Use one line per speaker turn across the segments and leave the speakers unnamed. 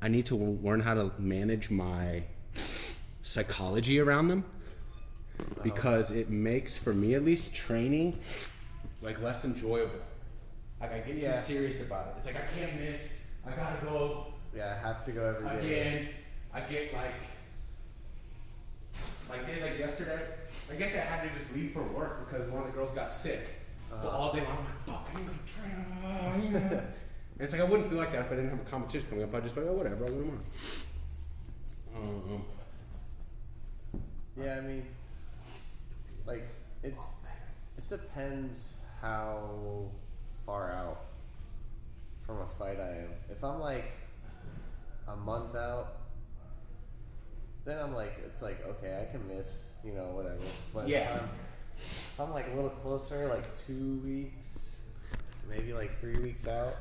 I need to learn how to manage my psychology around them, because it makes, for me at least, training like less enjoyable. Like I get too serious about it. It's like I can't miss. I gotta go.
Yeah, I have to go every day.
Again, I get like days like yesterday. I guess I had to just leave for work because one of the girls got sick. But all day long, I'm like, fuck, I ain't gonna train. And it's like I wouldn't feel like that if I didn't have a competition coming up. I'd just be like, oh, whatever, I'll go tomorrow.
Yeah, I mean, like it depends how far out from a fight I am. If I'm like a month out, then I'm like, it's like, okay, I can miss, whatever. But if I'm like a little closer, like 2 weeks, maybe like 3 weeks out,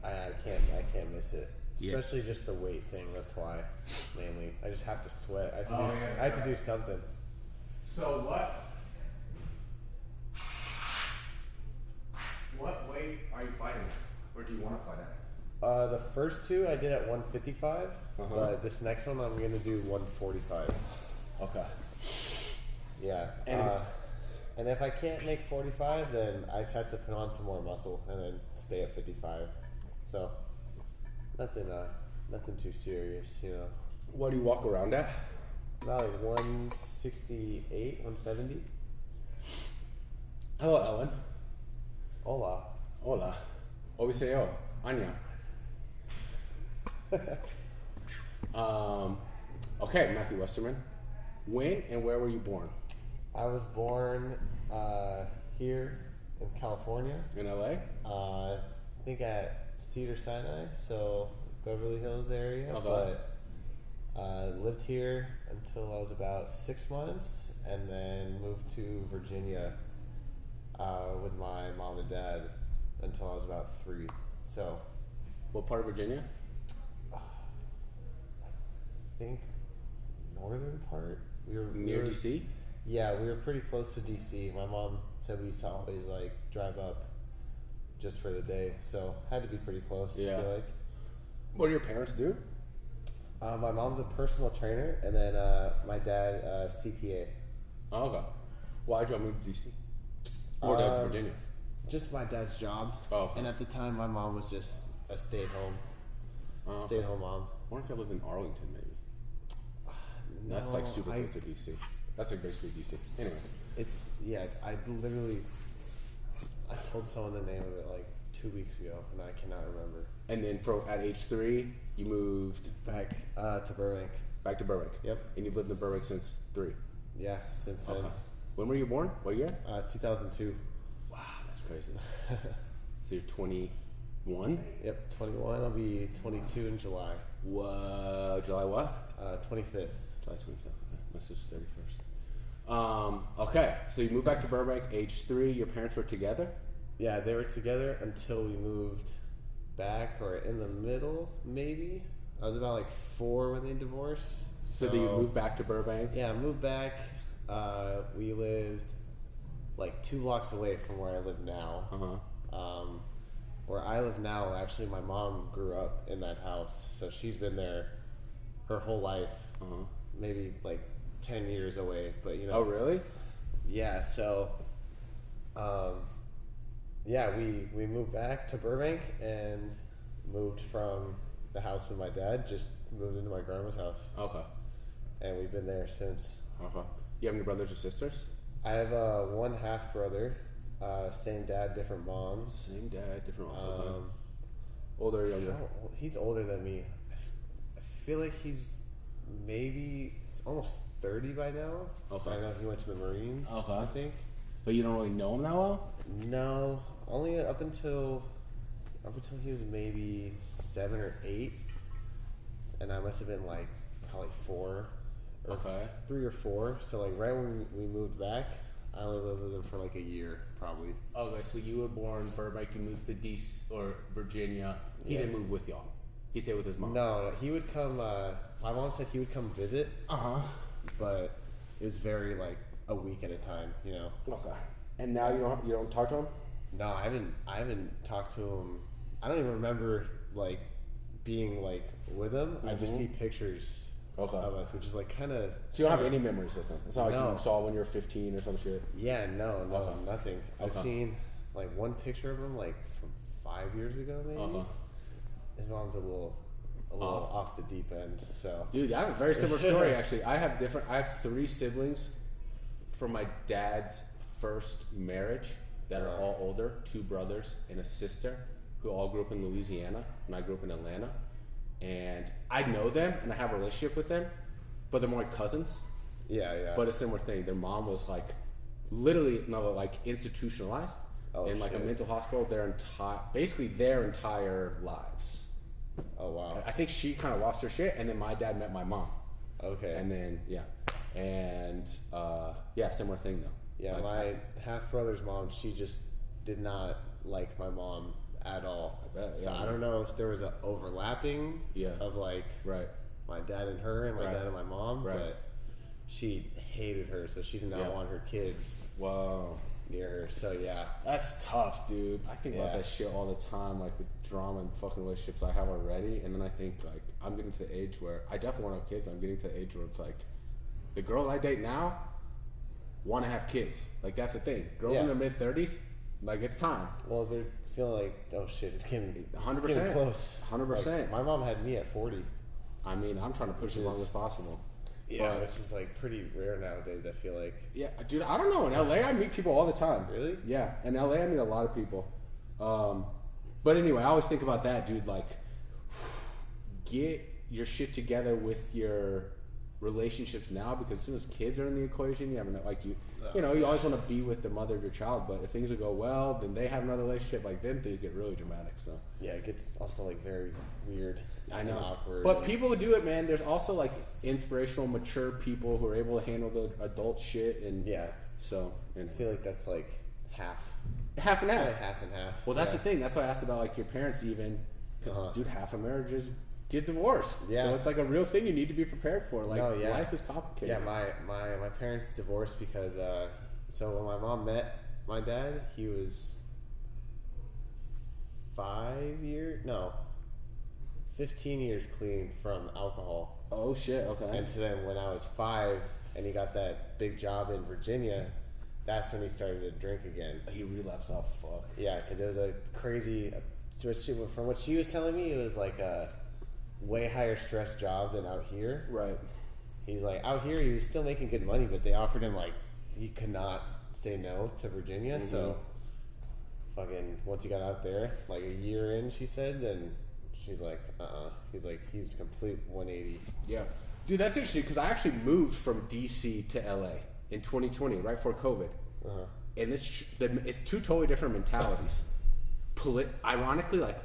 I can't miss it. Especially just the weight thing. That's why, mainly. I just have to sweat. I have to do something.
So what weight are you fighting at? Or do you want to fight at?
The first two I did at 155, but this next one I'm gonna do 145.
Okay.
Yeah. And if I can't make 45, then I just have to put on some more muscle and then stay at 55. So nothing too serious,
What do you walk around at?
About like 168, 170.
Hello, Ellen.
Hola.
Hola. Obiseo. Anya. Okay, Matthew Westerman. When and where were you born?
I was born here in California.
In LA?
I think at Cedar Sinai, so Beverly Hills area.
Okay.
But lived here until I was about 6 months, and then moved to Virginia with my mom and dad until I was about 3. So,
what part of Virginia?
I think northern part. We were
near DC.
Yeah, we were pretty close to DC. My mom said we used to always like drive up just for the day, so had to be pretty close.
Yeah.
I feel like.
What do your parents do?
My mom's a personal trainer, and then my dad CPA.
Oh, okay. Why'd you move to DC? Or to Virginia?
Just my dad's job.
Oh. Okay.
And at the time, my mom was just a stay-at-home mom.
I wonder if I lived in Arlington, maybe.
No,
that's like super close to DC. That's like basically DC. Anyway.
I told someone the name of it like 2 weeks ago, and I cannot remember.
And then at age 3, you moved
back to Burbank.
Back to Burbank.
Yep.
And you've lived in Burbank since 3.
Yeah, since then.
Okay. When were you born? What year?
2002.
Wow, that's crazy. So you're 21?
Yep, 21. I'll be 22 in July.
July what?
25th.
July 25th. Okay. My sister's 31st. Okay, so you moved back to Burbank, age 3. Your parents were together?
Yeah, they were together until we moved back, or in the middle, maybe. I was about like 4 when they divorced.
So then you moved back to Burbank?
Yeah, I moved back. We lived like 2 blocks away from where I live now. Where I live now, actually, my mom grew up in that house, so she's been there her whole life. Maybe like 10 years away, but
Oh, really?
Yeah. So, we moved back to Burbank and moved from the house with my dad. Just moved into my grandma's house.
Okay.
And we've been there since.
Okay. You have any brothers or sisters?
I have one half brother. Same dad, different moms.
Same dad, different moms. Okay. Older or younger?
He's older than me. I feel like he's almost 30 by now.
Okay.
I know he went to the Marines.
Okay.
I think.
But you don't really know him that well?
No, only up until he was maybe 7 or 8, and I must have been like probably 4.
Okay.
3 or 4. So like right when we moved back, I only lived with him for like a year, probably.
Okay, so you were born Burbank, you moved to DC or Virginia. He didn't move with y'all. He stayed with his mom.
No, he would come. My mom said he would come visit. But it was very like a week at a time,
Okay. And now you don't talk to him?
No, I haven't talked to him. I don't even remember like being like with them. I just see pictures of us, which is like kind of.
So you don't have any memories with them? It's not
No.
like you saw when you were 15 or some shit?
Yeah, no, nothing. I've seen like one picture of him like from 5 years ago, maybe. His mom's a little off the deep end. So,
dude, I have a very similar story actually. I have 3 siblings from my dad's first marriage that are all older, 2 brothers and a sister who all grew up in Louisiana, and I grew up in Atlanta. And I know them and I have a relationship with them, but they're more like cousins.
Yeah.
But a similar thing. Their mom was like literally institutionalized in like a mental hospital basically their entire lives.
Oh wow.
I think she kind of lost her shit, and then my dad met my mom.
Okay.
And then similar thing though.
Yeah,
like,
my half brother's mom, she just did not like my mom at all.
I bet,
so I don't know if there was an overlapping of like my dad and her and my dad and my mom, but she hated her, so she did not want her kid near her. So yeah,
that's tough, dude. I think about that shit all the time, like with drama and fucking relationships I have already, and then I think like I'm getting to the age where I definitely want to have kids. I'm getting to the age where it's like the girl I date now want to have kids. Like that's the thing. Girls in their mid-30s, like it's time.
Well, they feel like, oh shit, it's getting
100%
close.
100%.
Like, my mom had me at 40.
I mean, I'm trying to push as long as possible.
Yeah, which is like pretty rare nowadays, I feel like.
Yeah, dude, I don't know. In LA, I meet people all the time.
Really?
Yeah, in LA, I meet a lot of people. But anyway, I always think about that, dude. Like, get your shit together with your relationships now, because as soon as kids are in the equation, you have you always want to be with the mother of your child. But if things will go well, then they have another relationship. Like then things get really dramatic. So
yeah, it gets also like very weird.
I know,
and awkward.
But people who do it, man. There's also like inspirational, mature people who are able to handle the adult shit. And so
I feel like that's like half
and half.
Half and half.
Well, that's the thing. That's why I asked about like your parents, even because dude, half of marriages get divorced. Yeah. So it's like a real thing you need to be prepared for. Like life is complicated.
Yeah, my parents divorced because so when my mom met my dad, he was 15 years clean from alcohol.
Oh shit, okay.
And so then when I was 5 and he got that big job in Virginia, that's when he started to drink again.
He relapsed off. Fuck.
Yeah, because it was a crazy, from what she was telling me, it was like a way higher stress job than out here.
Right.
He's like, out here he was still making good money, but they offered him like, he could not say no to Virginia. So fucking once he got out there, like a year in, she said, then she's like, he's like, he's complete 180.
Yeah. Dude, that's interesting because I actually moved from DC to LA in 2020, right before COVID. And it's 2 totally different mentalities. Ironically, like,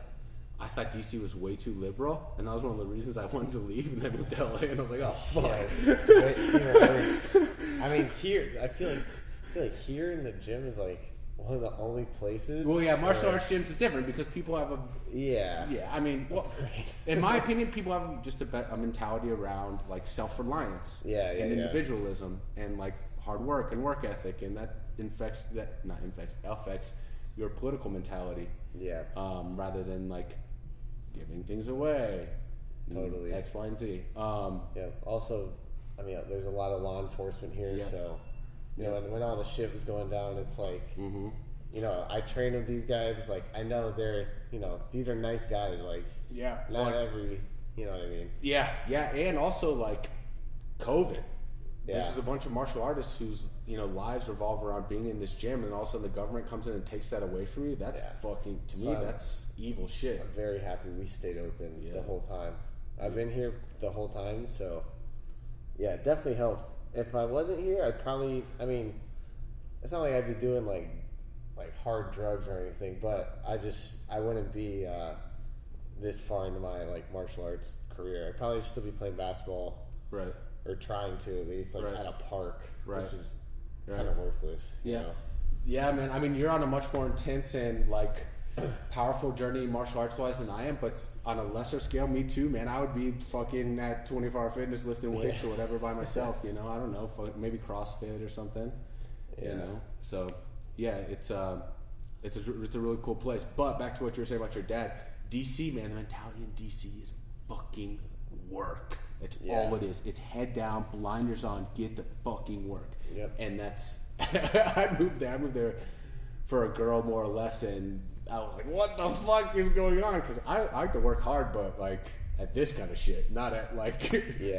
I thought DC was way too liberal, and that was one of the reasons I wanted to leave, and then moved to LA, and I was like, oh, fuck.
I mean, here, I feel like here in the gym is like one of the only places.
Well, yeah, martial arts gyms is different because people have
yeah.
I mean, well, in my opinion, people have just a mentality around like self-reliance, and individualism, and like hard work and work ethic, and that affects your political mentality.
Yeah.
Rather than like giving things away.
Totally.
X, Y, and Z.
Yeah. Also, I mean, there's a lot of law enforcement here, so you know, and when all the shit was going down, it's like, you know, I train with these guys. It's like I know they're, you know, these are nice guys. Like, not every, you know what I mean? Yeah,
and also like COVID.
Yeah.
This is a bunch of martial artists whose, you know, lives revolve around being in this gym, and all of a sudden the government comes in and takes that away from you. That's fucking, to me, that's evil shit.
I'm very happy we stayed open the whole time. I've been here the whole time, so yeah, it definitely helped. If I wasn't here, I'd probably, I mean, it's not like I'd be doing like hard drugs or anything, but I wouldn't be this far into my like martial arts career. I'd probably still be playing basketball.
Right.
Or trying to, at least, like at a park, which is kind
Right.
of worthless. You know?
Yeah, man. I mean, you're on a much more intense and like powerful journey martial arts wise than I am, but on a lesser scale, me too, man. I would be fucking at 24 Hour Fitness lifting weights or whatever by myself, you know. I don't know, maybe CrossFit or something, you know. So yeah, it's a really cool place. But back to what you were saying about your dad. DC, man, the mentality in DC is fucking work. That's
Yeah.
all it is. It's head down, blinders on, get the fucking work.
Yep.
And that's I moved there for a girl more or less, and I was like, what the fuck is going on? Because I like to work hard, but like at this kind of shit, not at like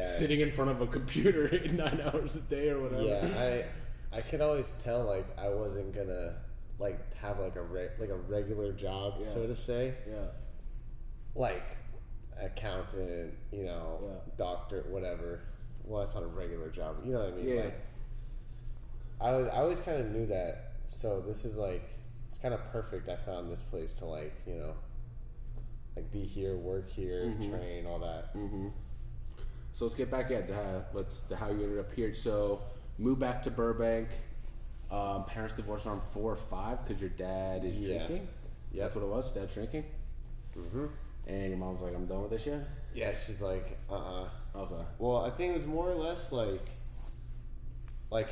sitting in front of a computer 9 hours a day or whatever.
Yeah, I could always tell like I wasn't gonna like have like a regular job, so to say.
Yeah.
Like accountant, you know, doctor, whatever. Well, that's not a regular job, but you know what I mean.
Yeah.
Like, I always kind of knew that. So this is like, it's kind of perfect. I found this place to like, you know, like be here, work here, train, all that.
Mm-hmm. So let's get back to how you ended up here. So moved back to Burbank. Parents divorced around 4 or 5 because your dad is drinking. Yeah, that's what it was. Dad drinking. Mm-hmm. And your mom's like, I'm done with this shit?
Yeah, she's like,
Okay.
Well, I think it was more or less like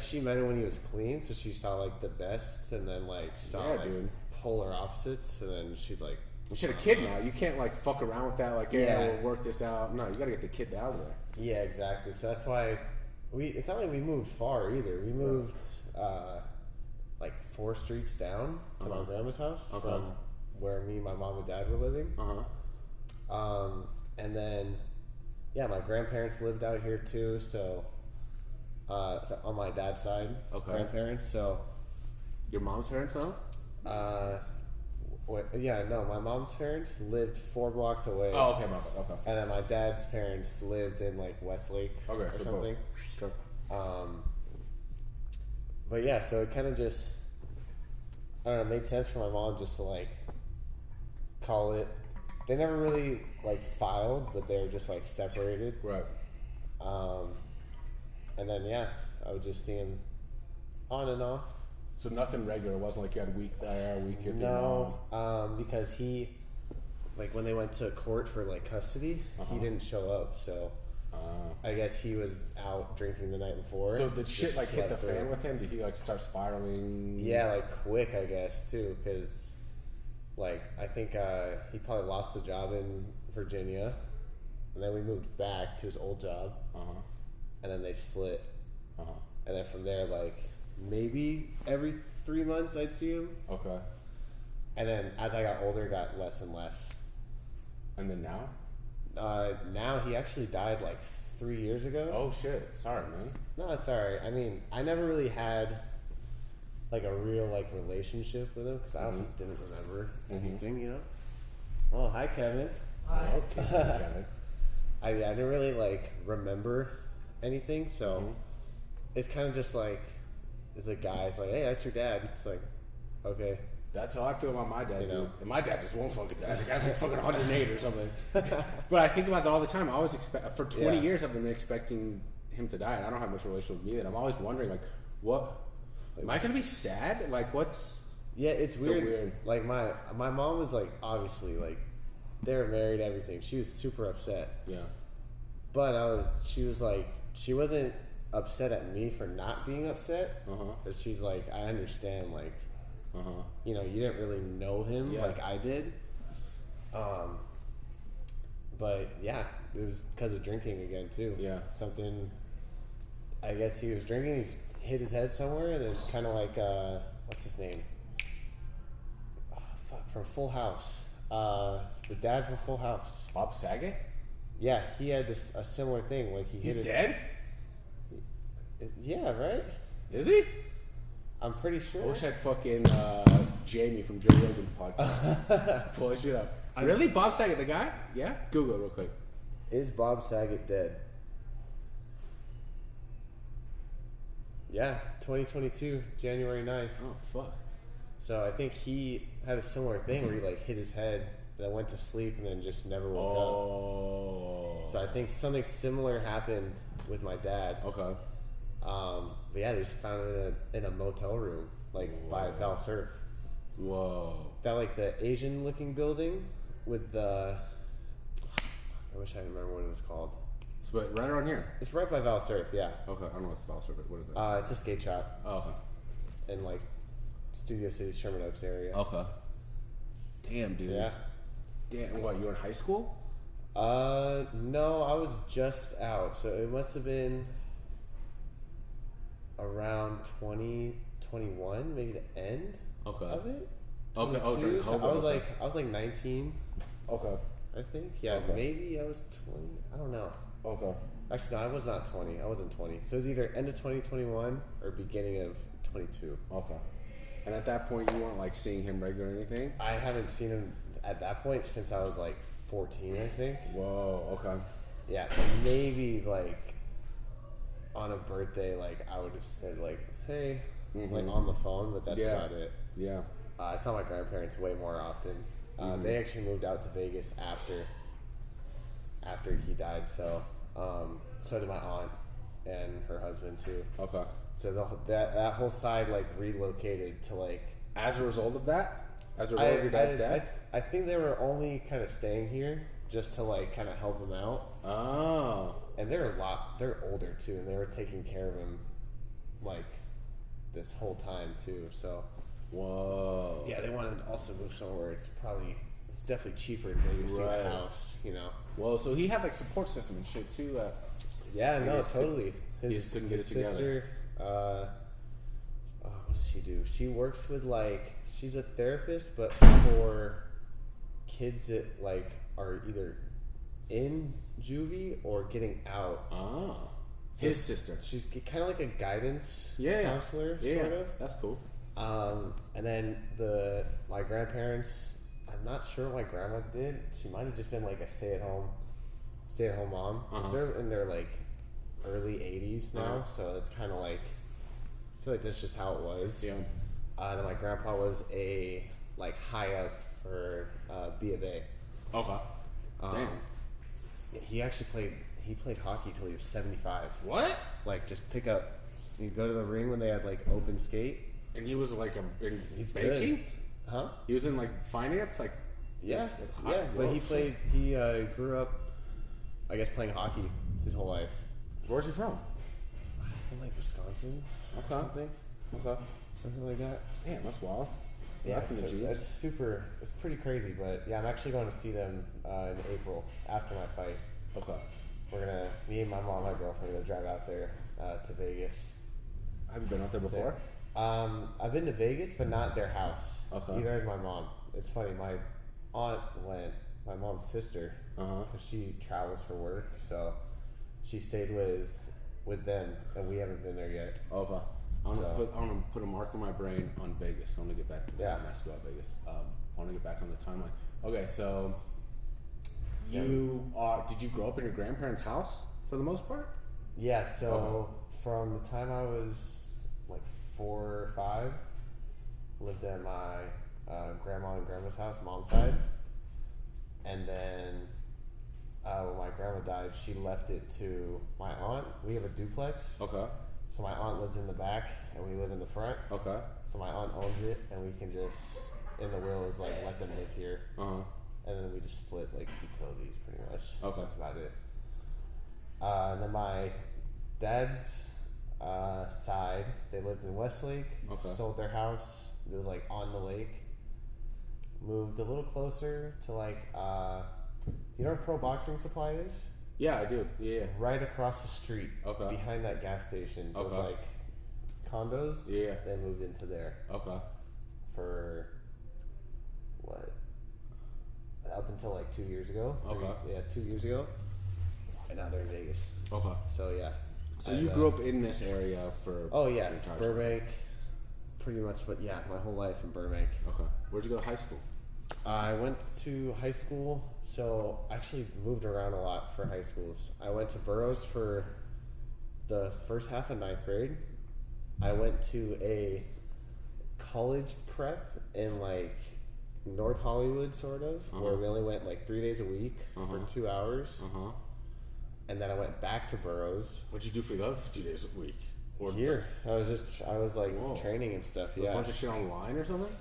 she met him when he was clean, so she saw like the best, and then like saw polar opposites, and then she's like,
you should have kid now. You can't like fuck around with that. Like, we'll work this out. No, you gotta get the kid out of there.
Yeah, exactly. So that's why it's not like we moved far either. We moved like 4 streets down to my grandma's house from where me, my mom, and dad were living. And then, my grandparents lived out here too. So, on my dad's side, grandparents. So,
your mom's parents, though?
My mom's parents lived 4 blocks away.
Oh, okay.
And then my dad's parents lived in like Westlake or something.
Okay.
But yeah, so it kind of just, I don't know, made sense for my mom just to like call it. They never really like filed, but they were just like separated.
Right.
And then I would just see him on and off.
So nothing regular. It wasn't like you had a week there, a week here.
No, because he, like when they went to court for like custody, he didn't show up. So I guess he was out drinking the night before.
So did shit like hit the fan with him? Did he like start spiraling?
Yeah, like quick, I guess too, because like I think he probably lost the job in Virginia, and then we moved back to his old job, and then they split, and then from there, like maybe every 3 months I'd see him. Okay. And then as I got older, it got less and less.
And then now?
Now he actually died like 3 years ago.
Oh shit! Sorry, man.
No, it's alright. I mean, I never really had like a real like relationship with him because I also didn't remember anything, you know. Oh, hi, Kevin.
Hi. Okay, Kevin.
I didn't really like remember anything, so it's kind of just like it's a guy. It's like, hey, that's your dad. It's like, okay.
That's how I feel about my dad, dude. And my dad just won't fucking die. The guy's like fucking 108 or something. But I think about that all the time. I always expect, for 20 years, I've been expecting him to die, and I don't have much relationship with me. And I'm always wondering, like, what? Am I gonna be sad? Like, what's?
Yeah, it's weird. So weird. Like my mom was like, obviously, like they were married, everything. She was super upset. Yeah. But she was like, she wasn't upset at me for not being upset. But she's like, I understand, like. You know, you didn't really know him like I did. But yeah, it was because of drinking again too. Yeah, something. I guess he was drinking. He hit his head somewhere, and then kind of like what's his name? Oh, fuck, from Full House. The dad from Full House.
Bob Saget.
Yeah, he had a similar thing. Like
he's dead.
Yeah, right.
Is he?
I'm pretty sure.
I wish I had fucking Jamie from Joe Rogan's podcast. Pull that shit up. Really? Bob Saget, the guy? Yeah? Google it real quick.
Is Bob Saget dead? Yeah, 2022, January 9th.
Oh, fuck.
So I think he had a similar thing where he like hit his head, then went to sleep, and then just never woke up. So I think something similar happened with my dad. Okay. But yeah, they just found him in a motel room, like by Val Surf. Whoa. That like the Asian looking building with the, I wish I remember what it was called.
So right around here?
It's right by Val Surf, yeah.
Okay, I don't know what Val Surf is. What is it?
It's a skate shop. Oh, okay. In like Studio City, Sherman Oaks area.
Okay. Damn, dude.
Yeah.
Damn, what, you were in high school?
No, I was just out, so it must have been around 2021, maybe the end
Okay.
of it.
Okay. Oh, during
22, so
COVID.
I was like 19,
Okay.
I think. Yeah,
Okay.
maybe I was 20. I don't know.
Okay.
Actually, no, I was not 20. I wasn't 20. So it was either end of 2021 or beginning of 22.
Okay. And at that point, you weren't like seeing him regular or anything?
I haven't seen him at that point since I was like 14, I think.
Whoa. Okay.
Yeah, maybe like on a birthday, like I would have said like, "Hey," like on the phone, but that's about it.
Yeah.
I saw my grandparents way more often. They actually moved out to Vegas after he died, so so did my aunt and her husband too.
Okay.
So that whole side like relocated to like.
As a result of that, as a result of your dad's death,
I think they were only kind of staying here just to like kind of help him out.
Oh.
And they're older too, and they were taking care of him like this whole time too. So.
Whoa.
Yeah, they wanted to also move somewhere. It's definitely cheaper than you see a house, you know.
Whoa, so he had like support system and shit too.
Yeah, no, totally.
He just couldn't get it together.
Sister, what does she do? She works with like she's a therapist, but for kids that like are either in juvie or getting out.
Ah, his sister.
She's kind of like a guidance counselor,
yeah,
sort of.
That's cool.
And then my grandparents, I'm not sure what my grandma did. She might have just been like a stay-at-home mom. 'Cause they're in their like early 80s now, so it's kind of like I feel like that's just how it was.
Yeah.
Then my grandpa was a like high up for B of A.
Okay. Damn.
He actually played hockey till he was 75.
What?
Like just pick up. You go to the ring when they had like open skate.
And he was like
He's
banking?
good. Huh?
He was in like finance, like
yeah. But he grew up, I guess, playing hockey his whole life.
Where's he from?
I think like Wisconsin.
Okay.
Something like that.
Damn, that's wild.
Yeah,
that's in the genes.
That's super. It's pretty crazy, but yeah, I'm actually going to see them in April after my fight.
Okay.
Me and my mom, and my girlfriend, are gonna drive out there to Vegas.
Have you been out there before?
I've been to Vegas, but not their house.
Okay.
Neither has my mom. It's funny. My aunt went. My mom's sister, because she travels for work, so she stayed with them, and we haven't been there yet.
Okay. I'm gonna put a mark on my brain on Vegas. I want to get back to that. I asked about Vegas. I want to get back on the timeline. Okay, so did you grow up in your grandparents' house for the most part?
Yeah. So from the time I was like 4 or 5, lived at my grandma and grandma's house, mom's side, and then when my grandma died, she left it to my aunt. We have a duplex. Okay. So my aunt lives in the back, and we live in the front. Okay. So my aunt owns it, and we can just, in the will, is like let them live here. And then we just split like utilities, pretty much. Okay. That's about it. And then my dad's side, they lived in Westlake. Okay. Sold their house. It was like on the lake. Moved a little closer to like, you know where Pro Boxing Supply is?
Yeah, I do. Yeah.
Right across the street. Okay. Behind that gas station. Okay. It was like condos. Yeah. They moved into there. Okay. For what? Up until like 2 years ago. Okay. 2 years ago. And now they're in Vegas. Okay. So yeah.
So you grew up in this area for?
Oh yeah, Burbank. Pretty much, but yeah, my whole life in Burbank.
Okay. Where'd you go to high school?
I went to high school, so I actually moved around a lot for high schools. I went to Burroughs for the first half of 9th grade. I went to a college prep in like North Hollywood, sort of, where we only went like 3 days a week for 2 hours. And then I went back to Burroughs.
What'd you do for the other 2 days a week? Or
here, I was like training and stuff.
Yeah, a bunch of shit online or something.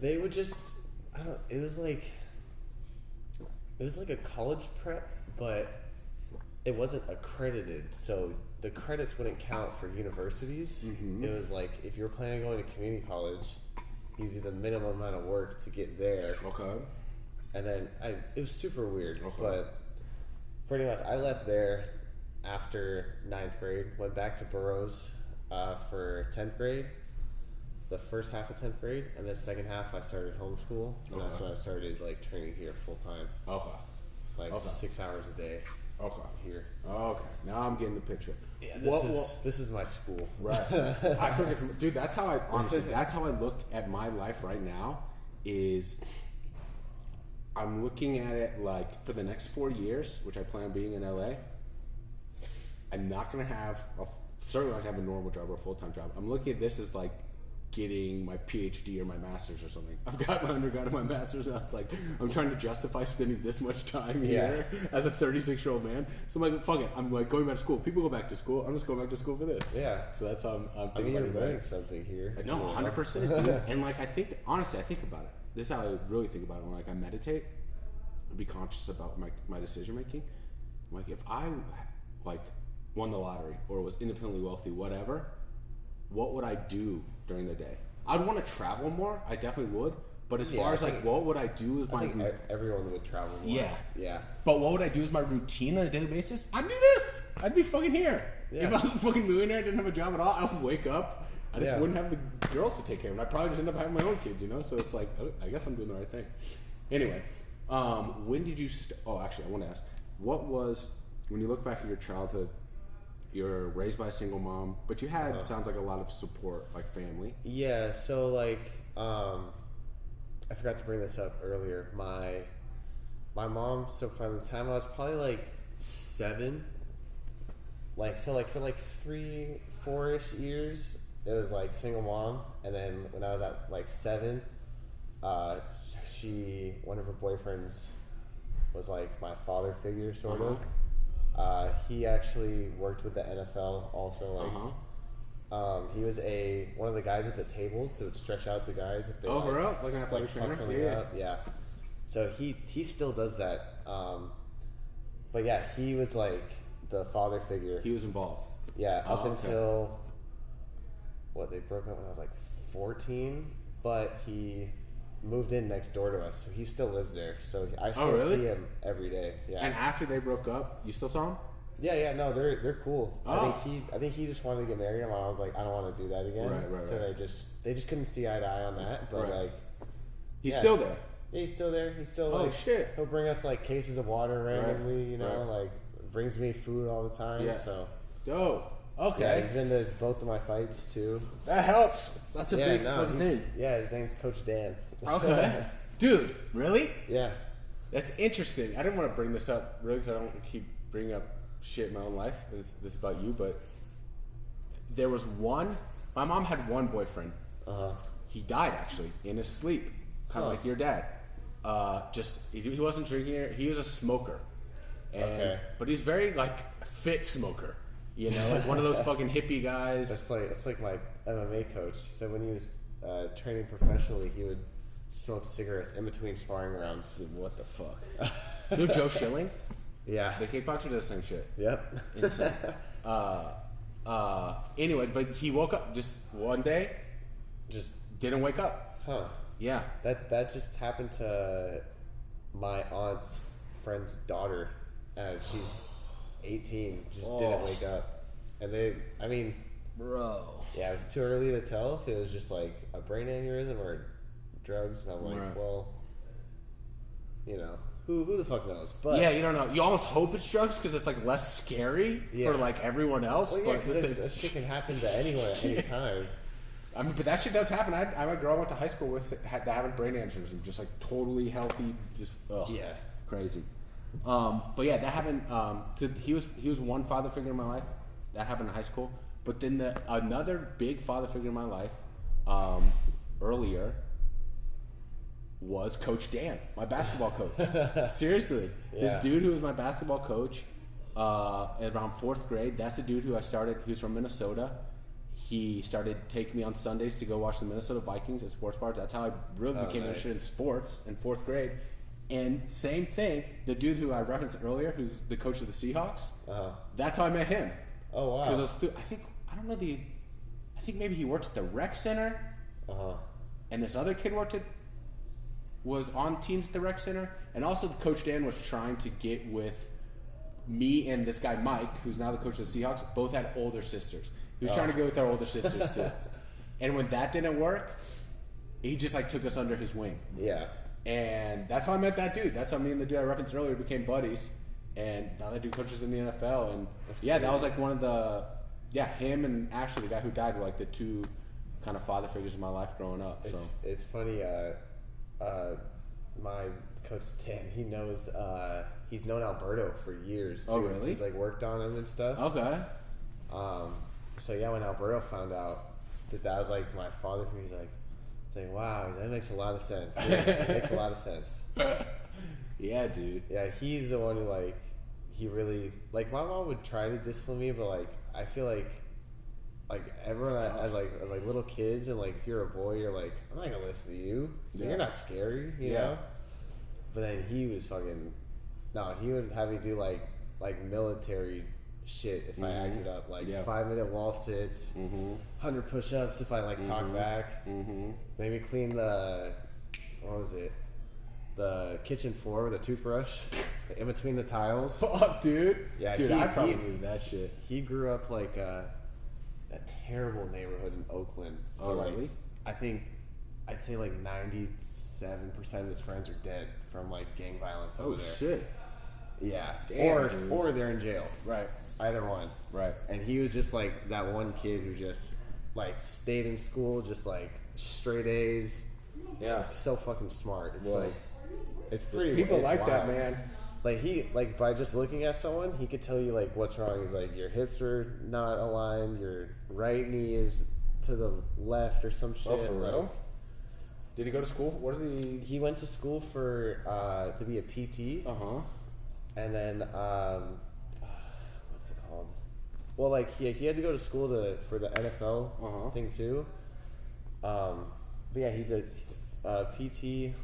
They would just, it was like a college prep, but it wasn't accredited, so the credits wouldn't count for universities. It was like if you're planning on going to community college, you do the minimum amount of work to get there. Okay. And then it was super weird,
Okay.
but pretty much I left there after 9th grade, went back to Burroughs for 10th grade, the first half of 10th grade, and the second half I started homeschool, and that's when I started like training here full time.
Okay.
Like 6 hours a day.
Okay.
Here.
Okay. Now I'm getting the picture.
Yeah, this is my school.
Right. I think it's, dude, that's how I, honestly, that's how I look at my life right now is I'm looking at it like for the next 4 years, which I plan on being in LA, I'm not going to have, certainly not have a normal job or a full-time job. I'm looking at this as like getting my PhD or my master's or something. I've got my undergrad and my master's. And it's like I'm trying to justify spending this much time here as a 36-year-old man. So I'm like, fuck it. I'm like going back to school. People go back to school. I'm just going back to school for this.
Yeah.
So that's how I'm
I
thinking
mean,
about
you're
it.
learning something here.
No, 100%. Dude. And like I think, honestly, I think about it. This is how I really think about it. When like I meditate, I be conscious about my decision making. Like if I like won the lottery or was independently wealthy, whatever, what would I do during the day? I'd want to travel more. I definitely would. But as far as like what would I do as my
everyone would travel more.
Yeah. But what would I do as my routine on a daily basis? I'd do this. I'd be fucking here. Yeah. If I was a fucking millionaire, I didn't have a job at all, I would wake up. I just wouldn't have the girls to take care of them. I'd probably just end up having my own kids, you know? So it's like, I guess I'm doing the right thing. Anyway, when did you actually, I want to ask, what was, when you look back at your childhood, you're raised by a single mom, but you had, sounds like a lot of support, like family.
Yeah, so like, I forgot to bring this up earlier. My mom, so from the time I was probably like 7, like, so like for like 3-4-ish years, it was like single mom. And then when I was at like 7, one of her boyfriends was like my father figure, sort of. He actually worked with the NFL also. Like, he was one of the guys at the tables that would stretch out the guys if they
for real? Like an athletic trainer?
Yeah. So he still does that. But yeah, he was like the father figure.
He was involved.
Yeah, up until they broke up when I was like 14, but he moved in next door to us, so he still lives there. So I still see him every day. Yeah.
And after they broke up, you still saw him?
Yeah, no, they're cool. I think he just wanted to get married, and I was like, I don't want to do that again.
Right.
So they just couldn't see eye to eye on that. But like,
he's still there.
Yeah, he's still there. He's still
shit.
He'll bring us like cases of water randomly. You know, like brings me food all the time. Yeah. So
dope. Okay.
Yeah, he's been to both of my fights too.
That helps. That's a big fucking thing.
Yeah, his name's Coach Dan.
Okay. Dude, really?
Yeah.
That's interesting. I didn't want to bring this up really because I don't keep bringing up shit in my own life. This is about you, but there was one. My mom had one boyfriend. He died actually in his sleep, kind of like your dad. He wasn't drinking it. He was a smoker, but he's very like fit smoker. You know, like one of those fucking hippie guys.
That's like my MMA coach. He said when he was training professionally, he would smoke cigarettes in between sparring rounds.
Dude, what the fuck? You know Joe Schilling?
Yeah.
The kickboxer does the same shit.
Yep.
Insane. Anyway, but he woke up just one day, just didn't wake up.
Huh.
Yeah.
That just happened to my aunt's friend's daughter. She's 18, just didn't wake up. And
bro.
Yeah, it was too early to tell if it was just like a brain aneurysm or drugs. And I'm like, well, you know, who the fuck knows? But
yeah, you don't know. You almost hope it's drugs because it's like less scary for like everyone else.
Well, but that shit can happen to anyone at any time.
I mean, but that shit does happen. I had a girl I went to high school with that having brain aneurysm, just like totally healthy, just crazy. But yeah, that happened. He was one father figure in my life. That happened in high school. But then another big father figure in my life earlier was Coach Dan, my basketball coach. Seriously, this dude who was my basketball coach around 4th grade. That's the dude who he was from Minnesota. He started taking me on Sundays to go watch the Minnesota Vikings at sports bars. That's how I really became interested in sports in 4th grade. And same thing, the dude who I referenced earlier, who's the coach of the Seahawks, that's how I met him.
Oh, wow.
Because I think maybe he worked at the rec center, and this other kid worked at was on teams at the rec center, and also Coach Dan was trying to get with me and this guy Mike, who's now the coach of the Seahawks. Both had older sisters. He was trying to get with our older sisters too. And when that didn't work, he just like took us under his wing.
Yeah.
And that's how I met that dude. That's how me and the dude I referenced earlier became buddies. And now that dude coaches in the NFL. And that was like one of the him and Ashley, the guy who died, were like the two kind of father figures in my life growing up. So
it's funny. My coach Dan, he's known Alberto for years. Too.
Oh, really?
He's like worked on him and stuff.
Okay.
So yeah, when Alberto found out that was like my father, he's like saying, "Wow, that makes a lot of sense." Yeah, it makes a lot of sense.
Yeah, dude.
Yeah, he's the one who like he really like. My mom would try to discipline me, but like I feel like everyone as little kids, and like if you're a boy, you're like, I'm not gonna listen to you. So you're not scary, you know. But then he was fucking. No, he would have me do like military shit if I acted up, like 5-minute wall sits, 100 push-ups if I like talk back, maybe clean the kitchen floor with a toothbrush in between the tiles.
Fuck, dude.
Yeah,
dude, I probably knew that shit.
He grew up like a terrible neighborhood in Oakland. So
really?
I think I'd say like 97% of his friends are dead from like gang violence over there. Oh shit. Yeah. Damn, or they're in jail.
Right.
Either one. Right. And he was just like that one kid who just like stayed in school, just like straight A's. Yeah. So fucking smart. It's like it's pretty.
People
it's
like
wild.
that, man.
Like by just looking at someone, he could tell you like what's wrong. He's like, your hips are not aligned, your right knee is to the left or some shit.
Oh, for real? Did he go to school? What is he?
He went to school for to be a PT. And then what's it called? Well, like he had to go to school for the NFL thing too. But yeah, he did PT.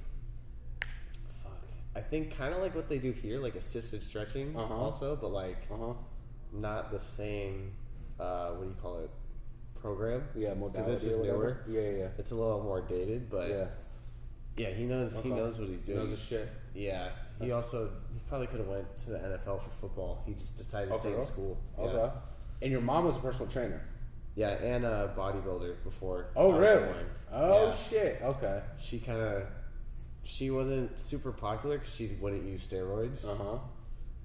I think kind of like what they do here, like assisted stretching also, but like not the same, what do you call it, program?
Yeah, modality.
Because this is newer.
Yeah.
It's a little more dated, but yeah, he knows what he's doing.
He knows his shit.
Yeah. He probably could have went to the NFL for football. He just decided to stay in school.
Okay. Yeah. And your mom was a personal trainer?
Yeah, and a bodybuilder before.
Oh, really? Oh, shit. Okay.
She wasn't super popular because she wouldn't use steroids.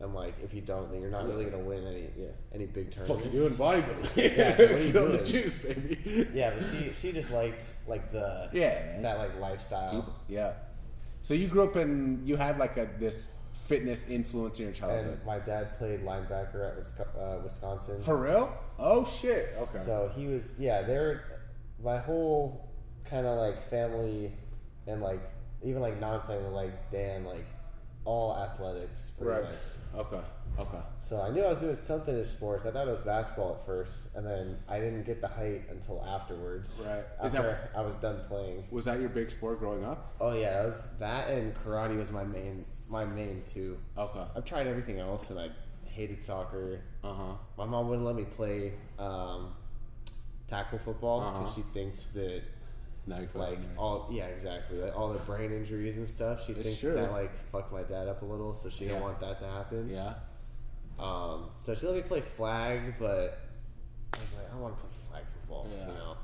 And like, if you don't, then you're not really gonna win any big tournaments.
Fuck you doing bodybuilding?
Yeah, what are you doing?
The juice, baby.
Yeah, but she just liked like that like lifestyle.
Yeah. So you grew up you had like this fitness influence in your childhood.
And my dad played linebacker at Wisconsin.
For real? Oh shit. Okay.
So he was my whole kind of like family and like even like non-family, like Dan, like all athletics.
Right. Okay.
So I knew I was doing something in sports. I thought it was basketball at first, and then I didn't get the height until afterwards.
Right.
After I was done playing.
Was that your big sport growing up?
Oh yeah, that and karate was my main too.
Okay.
I've tried everything else, and I hated soccer. My mom wouldn't let me play tackle football because she thinks that. Like exactly. Like all the brain injuries and stuff. She thinks that like fucked my dad up a little, so she didn't want that to happen. Yeah. So she let me play flag, but I was like, I don't want to play flag football. Yeah. You know.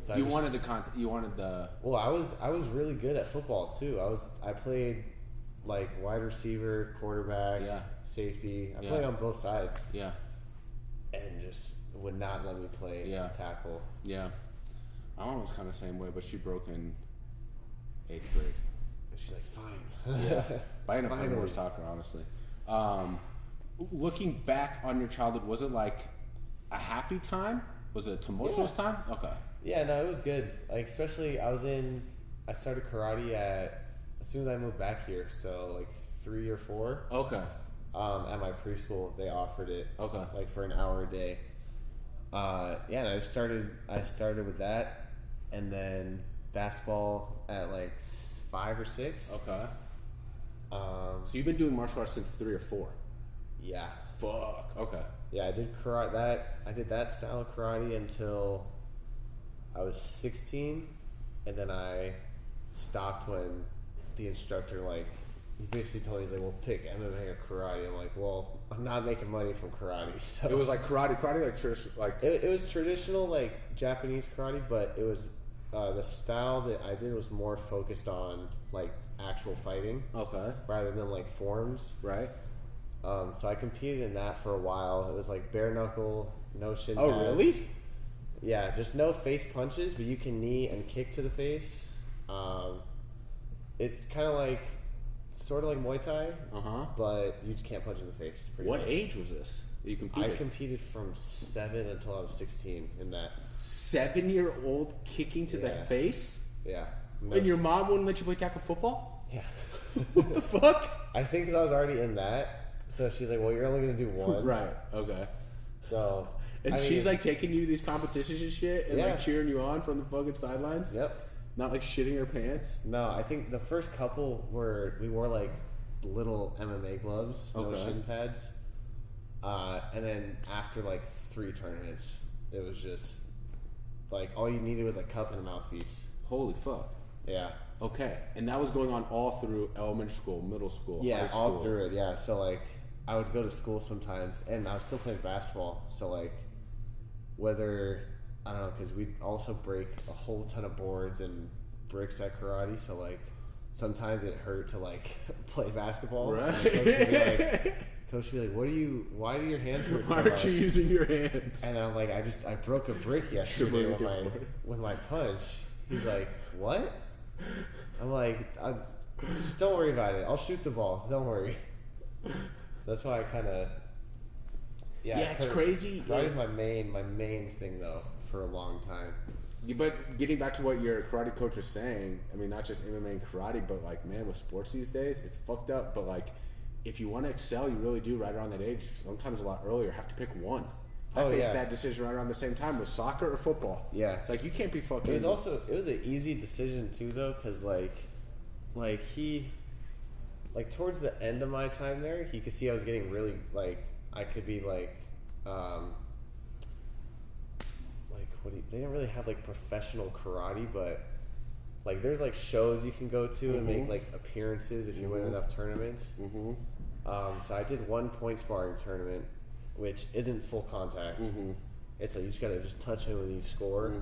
So
you wanted the content. You wanted the.
Well, I was really good at football too. I played like wide receiver, quarterback, safety. I played on both sides. Yeah. And just would not let me play tackle.
Yeah. My mom was kind of the same way, but she broke in 8th grade.
And she's like, fine.
Yeah. But I ended up playing more soccer, honestly. Looking back on your childhood, was it like a happy time? Was it a tumultuous time? Okay.
Yeah, no, it was good. Like, especially, I started karate as soon as I moved back here, so like 3 or 4.
Okay.
At my preschool, they offered it.
Okay.
Like for an hour a day. And I started with that. And then basketball at like 5 or 6.
Okay. So you've been doing martial arts since 3 or 4?
Yeah.
Fuck. Okay.
Yeah, I did karate. I did that style of karate until I was 16, and then I stopped when the instructor, like, he basically told me, he's like, well, pick MMA or karate. I'm like, well, I'm not making money from karate. So
It was like karate like church, like
it was traditional, like, Japanese karate, but it was the style that I did was more focused on, like, actual fighting.
Okay.
Rather than, like, forms.
Right.
So I competed in that for a while. It was like bare knuckle, no shin pads.
Oh, really?
Yeah, just no face punches, but you can knee and kick to the face. It's kind of like, sort of like Muay Thai, but you just can't punch in the face.
What
much.
age was this that you competed?
I competed from 7 until I was 16 in that.
7-year-old kicking to the face?
Yeah.
And your mom wouldn't let you play tackle football?
Yeah.
What the fuck?
I think because I was already in that, so she's like, well, you're only going to do one.
Right, okay.
So...
And she's like taking you to these competitions and shit and
Yeah.
like cheering you on from the fucking sidelines?
Yep.
Not like shitting her pants?
No, I think the first couple we wore like little MMA gloves, no shin pads. And then after like 3 tournaments, it was just like all you needed was a cup and a mouthpiece.
Holy fuck.
Yeah.
Okay. And that was going on all through elementary school, middle school,
Yeah,
high school.
all through it, yeah. So like I would go to school sometimes and I was still playing basketball. So like whether, I don't know, because we'd also break a whole ton of boards and bricks at karate. So like sometimes it hurt to like play basketball.
Right.
Coach would be like, why do your hands hurt so
Why
much?
aren't you using your hands?
And I'm like, I broke a brick yesterday with my punch. He's like, what? I'm like, just don't worry about it. I'll shoot the ball. Don't worry. That's why I kind of...
Yeah, it's crazy.
That is my main thing, though, for a long time.
Yeah, but getting back to what your karate coach was saying, I mean, not just MMA and karate, but like, man, with sports these days, it's fucked up. But like, if you want to excel, you really do right around that age, sometimes a lot earlier, have to pick one. I faced that decision right around the same time with soccer or football.
Yeah.
It's like, you can't be fucking...
It was an easy decision, too, though, because like he... Like, towards the end of my time there, he could see I was getting really, like, I could be, like, they didn't really have, like, professional karate, but, like, there's, like, shows you can go to and make, like, appearances if you win enough tournaments. So I did one point sparring tournament, which isn't full contact. It's like, you just gotta just touch him and you score.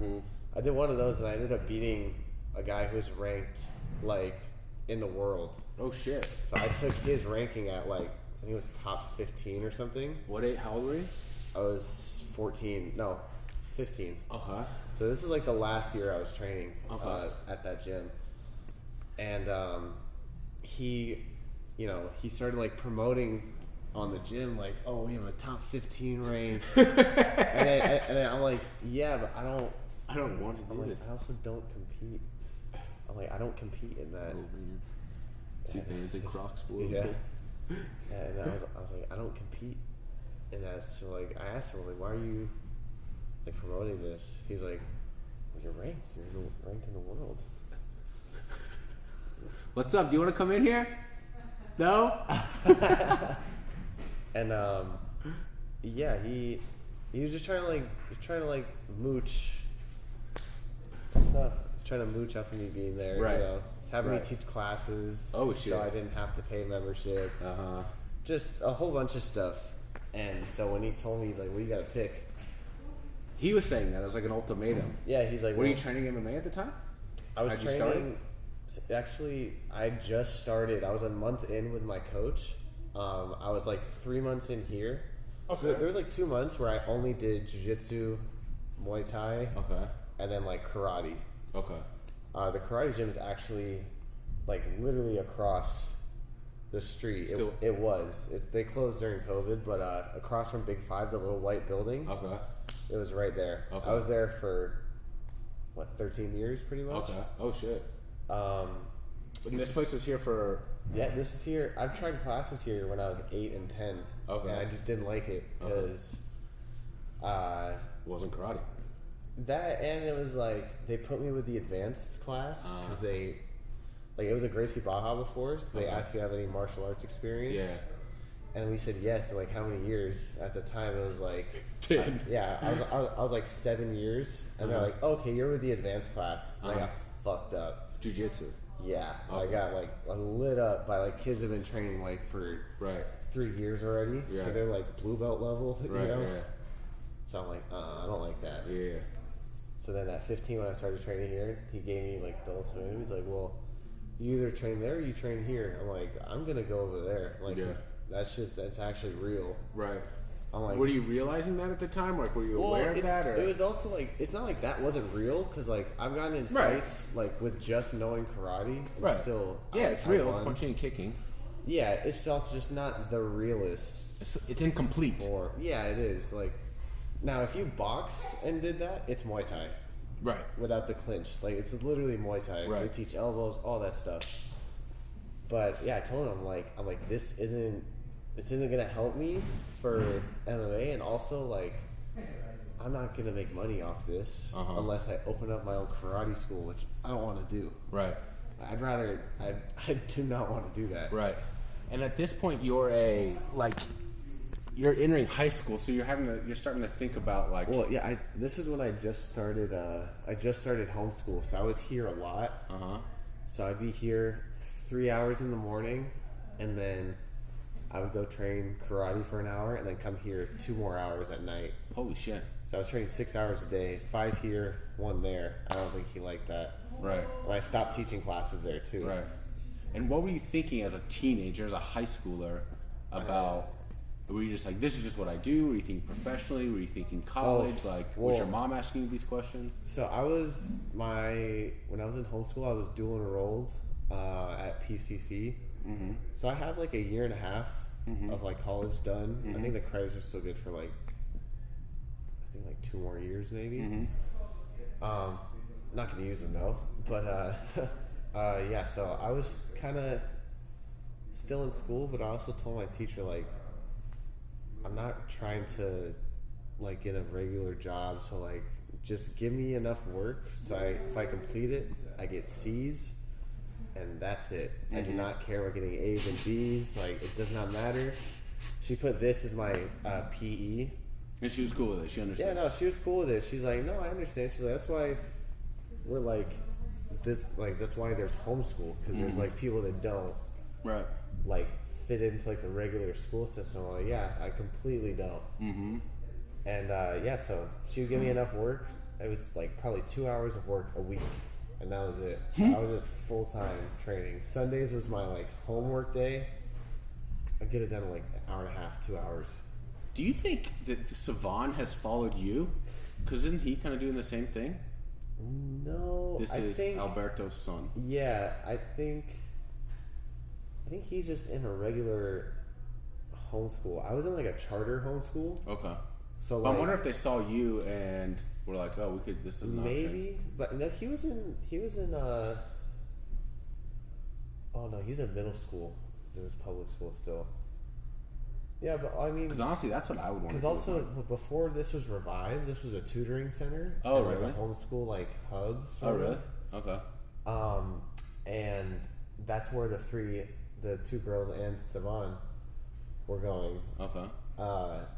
I did one of those, and I ended up beating a guy who was ranked, like, in the world.
Oh, shit.
So I took his ranking at, like, I think it was top 15 or something.
How old were you?
I was 15.
Okay.
So this is, like, the last year I was training at that gym. And he started, like, promoting on the gym, like, oh, we have a top 15 rank. and then I'm like, yeah, but I don't
want to do this.
I also don't compete. I'm like, I don't compete in that.
See bands and Crocs, boy.
Yeah. And I was like, I don't compete in that. So like, I asked him, like, why are you like promoting this? He's like, well, you're ranked. You're ranked in the world.
What's up? Do you want to come in here? No.
And yeah, he was just trying to mooch stuff. Trying to mooch up me being there,
right?
You know, having me teach classes.
Oh shit!
So I didn't have to pay membership. Just a whole bunch of stuff. And so when he told me, he's like, "Well, you got to pick."
He was saying that as like an ultimatum.
Yeah, he's like,
"Were you training MMA at the time?"
I was training. Actually, I just started. I was a month in with my coach. I was like 3 months in here. Okay. So there was like 2 months where I only did jiu-jitsu, Muay Thai, and then like karate.
Okay.
The karate gym is actually like literally across the street. They closed during COVID, but across from Big Five, the little white building. Okay. It was right there. Okay. I was there for 13 years, pretty much.
Okay. Oh shit. And this place was here for.
Yeah, this is here. I've tried classes here when I was 8 and 10. Okay. And I just didn't like it because.
It wasn't karate.
That, and it was like they put me with the advanced class because it was a Gracie Baja before, so they asked me if I have any martial arts experience. Yeah. And we said yes. And like how many years? At the time, it was like
10.
I was like 7 years, and they're like, okay, you're with the advanced class. And I got fucked up.
Jiu-jitsu.
Yeah,
Okay.
I got like lit up by like kids that have been training like for
Right.
3 years already.
Yeah.
So they're like blue belt level,
Right.
you know?
Yeah.
So I'm like, I don't like that.
Yeah.
So then at 15 when I started training here, he gave me like the ultimatum. He's like, well, you either train there or you train here. I'm like, I'm going to go over there. Like,
Yeah.
that's actually real.
Right.
I'm like,
were you realizing that at the time? Like, were you aware of that? Or?
It was also like, it's not like that wasn't real because like I've gotten in
Right.
fights like with just knowing karate. And
Right.
Still,
Yeah, it's real. It's
won.
punching and kicking.
Yeah, it's just not the realest.
It's incomplete.
Or yeah, it is. Like now, if you boxed and did that, it's Muay Thai
Right.
without the clinch. Like it's literally Muay Thai.
Right.
They teach elbows, all that stuff. But yeah, I told him I'm like this isn't gonna help me for MMA, and also like I'm not gonna make money off this unless I open up my own karate school, which I don't want to do.
Right.
I do not want to do that.
Right. And at this point, you're entering high school, so you're starting to think about like.
Well, yeah, this is when I just started. I just started homeschool, so I was here a lot. So I'd be here 3 hours in the morning, and then I would go train karate for an hour, and then come here 2 more hours at night.
Holy shit.
So I was training 6 hours a day, 5 here, 1 there. I don't think he liked that.
Right.
And I stopped teaching classes there too.
Right. And what were you thinking as a teenager, as a high schooler, about? Were you just like, this is just what I do? Were you thinking professionally? Were you thinking college? Was your mom asking you these questions?
So when I was in homeschool, I was dual enrolled at PCC. Mm-hmm. So I have like a year and a half of like college done. Mm-hmm. I think the credits are still good for like 2 more years maybe. Mm-hmm. Not gonna use them though. But yeah. So I was kind of still in school, but I also told my teacher like, I'm not trying to like get a regular job, so like just give me enough work so if I complete it, I get C's, and that's it. I do not care about getting A's and B's. Like it does not matter. She put this as my PE,
and she was cool with it. She understood.
Yeah, no, she was cool with it. She's like, no, I understand. She's like, that's why we're like this. Like that's why there's homeschool, because there's like people that don't like fit into like the regular school system. I'm like, yeah, I completely don't. And yeah, so she would give me enough work. It was like probably 2 hours of work a week, and that was it. So I was just full-time training. Sundays was my like homework day. I'd get it done in like an hour and a half, 2 hours.
Do you think that Savan has followed you? Because isn't he kind of doing the same thing?
No,
This is Alberto's son.
Yeah, I think he's just in a regular homeschool. I was in like a charter homeschool.
Okay.
So
but
like,
I wonder if they saw you and were like, "Oh, we could. This is an
maybe."
option.
But no, he was in. Oh no, he's in middle school. It was public school still. Yeah, but I mean,
because honestly, that's what I would want.
Because also before this was revived, this was a tutoring center.
Oh,
and
really?
Like a homeschool like hub.
Oh, really? Okay.
And that's where the 2 girls and Savan were going.
Okay.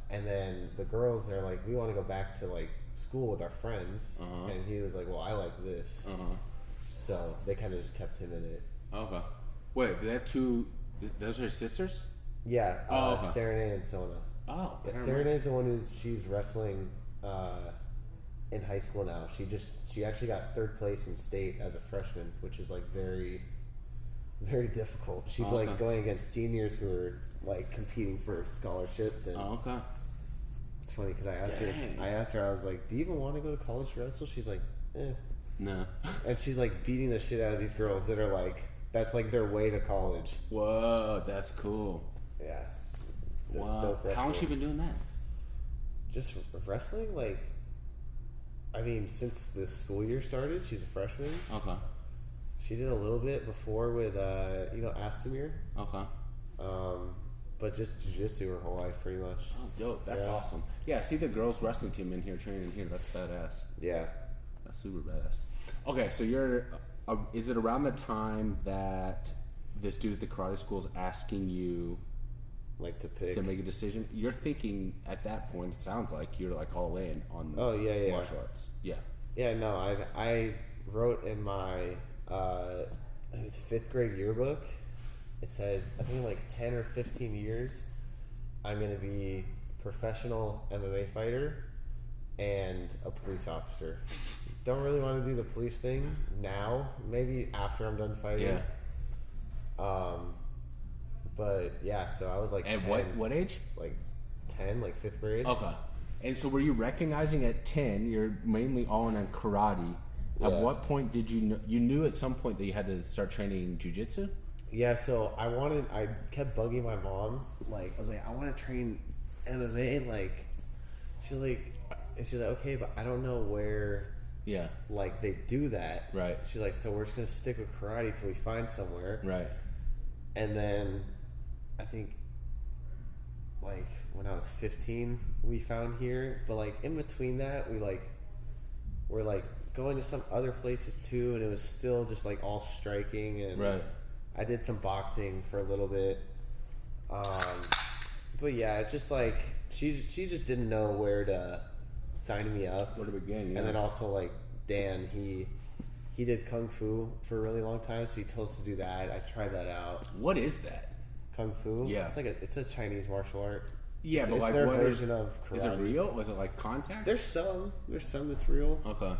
And then the girls, they're like, we want to go back to like school with our friends. And he was like, well, I like this. So they kind of just kept him in it.
Okay. Wait, do they have 2? Those are his sisters?
Yeah.
Okay.
Serenade and Sona.
Oh.
Yeah, Serenade's the one she's wrestling in high school now. She actually got 3rd place in state as a freshman, which is like very, very difficult. She's like going against seniors who are like competing for scholarships. And
okay.
It's funny because I asked her, I was like, do you even want to go to college to wrestle? She's like, eh.
No.
And she's like beating the shit out of these girls that are like, that's like their way to college.
Whoa, that's cool.
Yeah.
Wow. How long has she been doing that?
Just wrestling? Like, I mean, since the school year started, she's a freshman.
Okay.
She did a little bit before with, Astamir.
Okay.
But just jiu-jitsu her whole life, pretty much.
Oh, dope. That's awesome. Yeah, see the girls wrestling team in here, training in here. That's badass.
Yeah.
That's super badass. Okay, so you're... is it around the time that this dude at the karate school is asking you...
like to pick...
to make a decision? You're thinking, at that point, it sounds like you're like all in on
martial
arts. Yeah.
Yeah, no, I wrote in my his 5th grade yearbook. It said, I think in like 10 or 15 years, I'm going to be a professional MMA fighter and a police officer. Don't really want to do the police thing now. Maybe after I'm done fighting.
Yeah.
But yeah, so I was like
At
10,
what age?
like 10, like 5th grade.
Okay. And so were you recognizing at 10, you're mainly all in on karate. At what point did you know, you knew at some point that you had to start training jiu-jitsu?
Yeah, so I kept bugging my mom. Like, I was like, I want to train MMA. Like, she's like, okay, but I don't know where, like, they do that.
Right.
She's like, so we're just going to stick with karate till we find somewhere.
Right.
And then, I think, like, when I was 15, we found here. But, like, in between that, we're, like, going to some other places, too. And it was still just, like, all striking. And
right.
I did some boxing for a little bit. But, yeah, it's just, like, she just didn't know where to sign me up.
Where to begin, yeah.
And then also, like, Dan, he did Kung Fu for a really long time, so he told us to do that. I tried that out.
What is that?
Kung Fu?
Yeah.
It's a Chinese martial art.
Yeah,
it's,
but
it's
like
their
what
version of karate.
Is it real? Was it like contact?
There's some that's real.
Okay.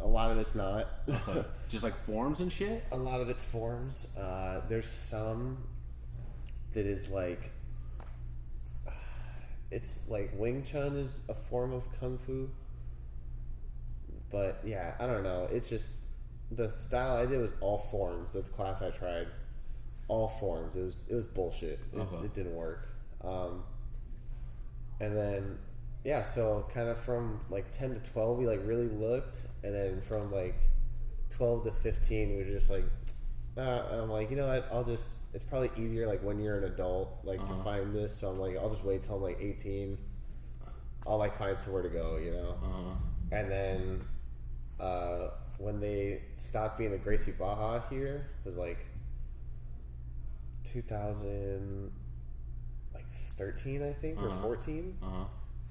A lot of it's not.
Okay. Just like forms and shit?
A lot of it's forms. There's some that is like, it's like Wing Chun is a form of Kung Fu. But yeah, I don't know. It's just, the style I did was all forms. The class I tried, all forms. It was bullshit. It didn't work. And then, yeah, so kind of from like 10 to 12, we like really looked. And then from like 12 to 15, we were just like, I'm like, you know what, it's probably easier like when you're an adult, like to find this. So I'm like, I'll just wait till I'm like 18. I'll like find somewhere to go, you know? And then, when they stopped being a Gracie Baja here, it was like 2013, I think, or 14.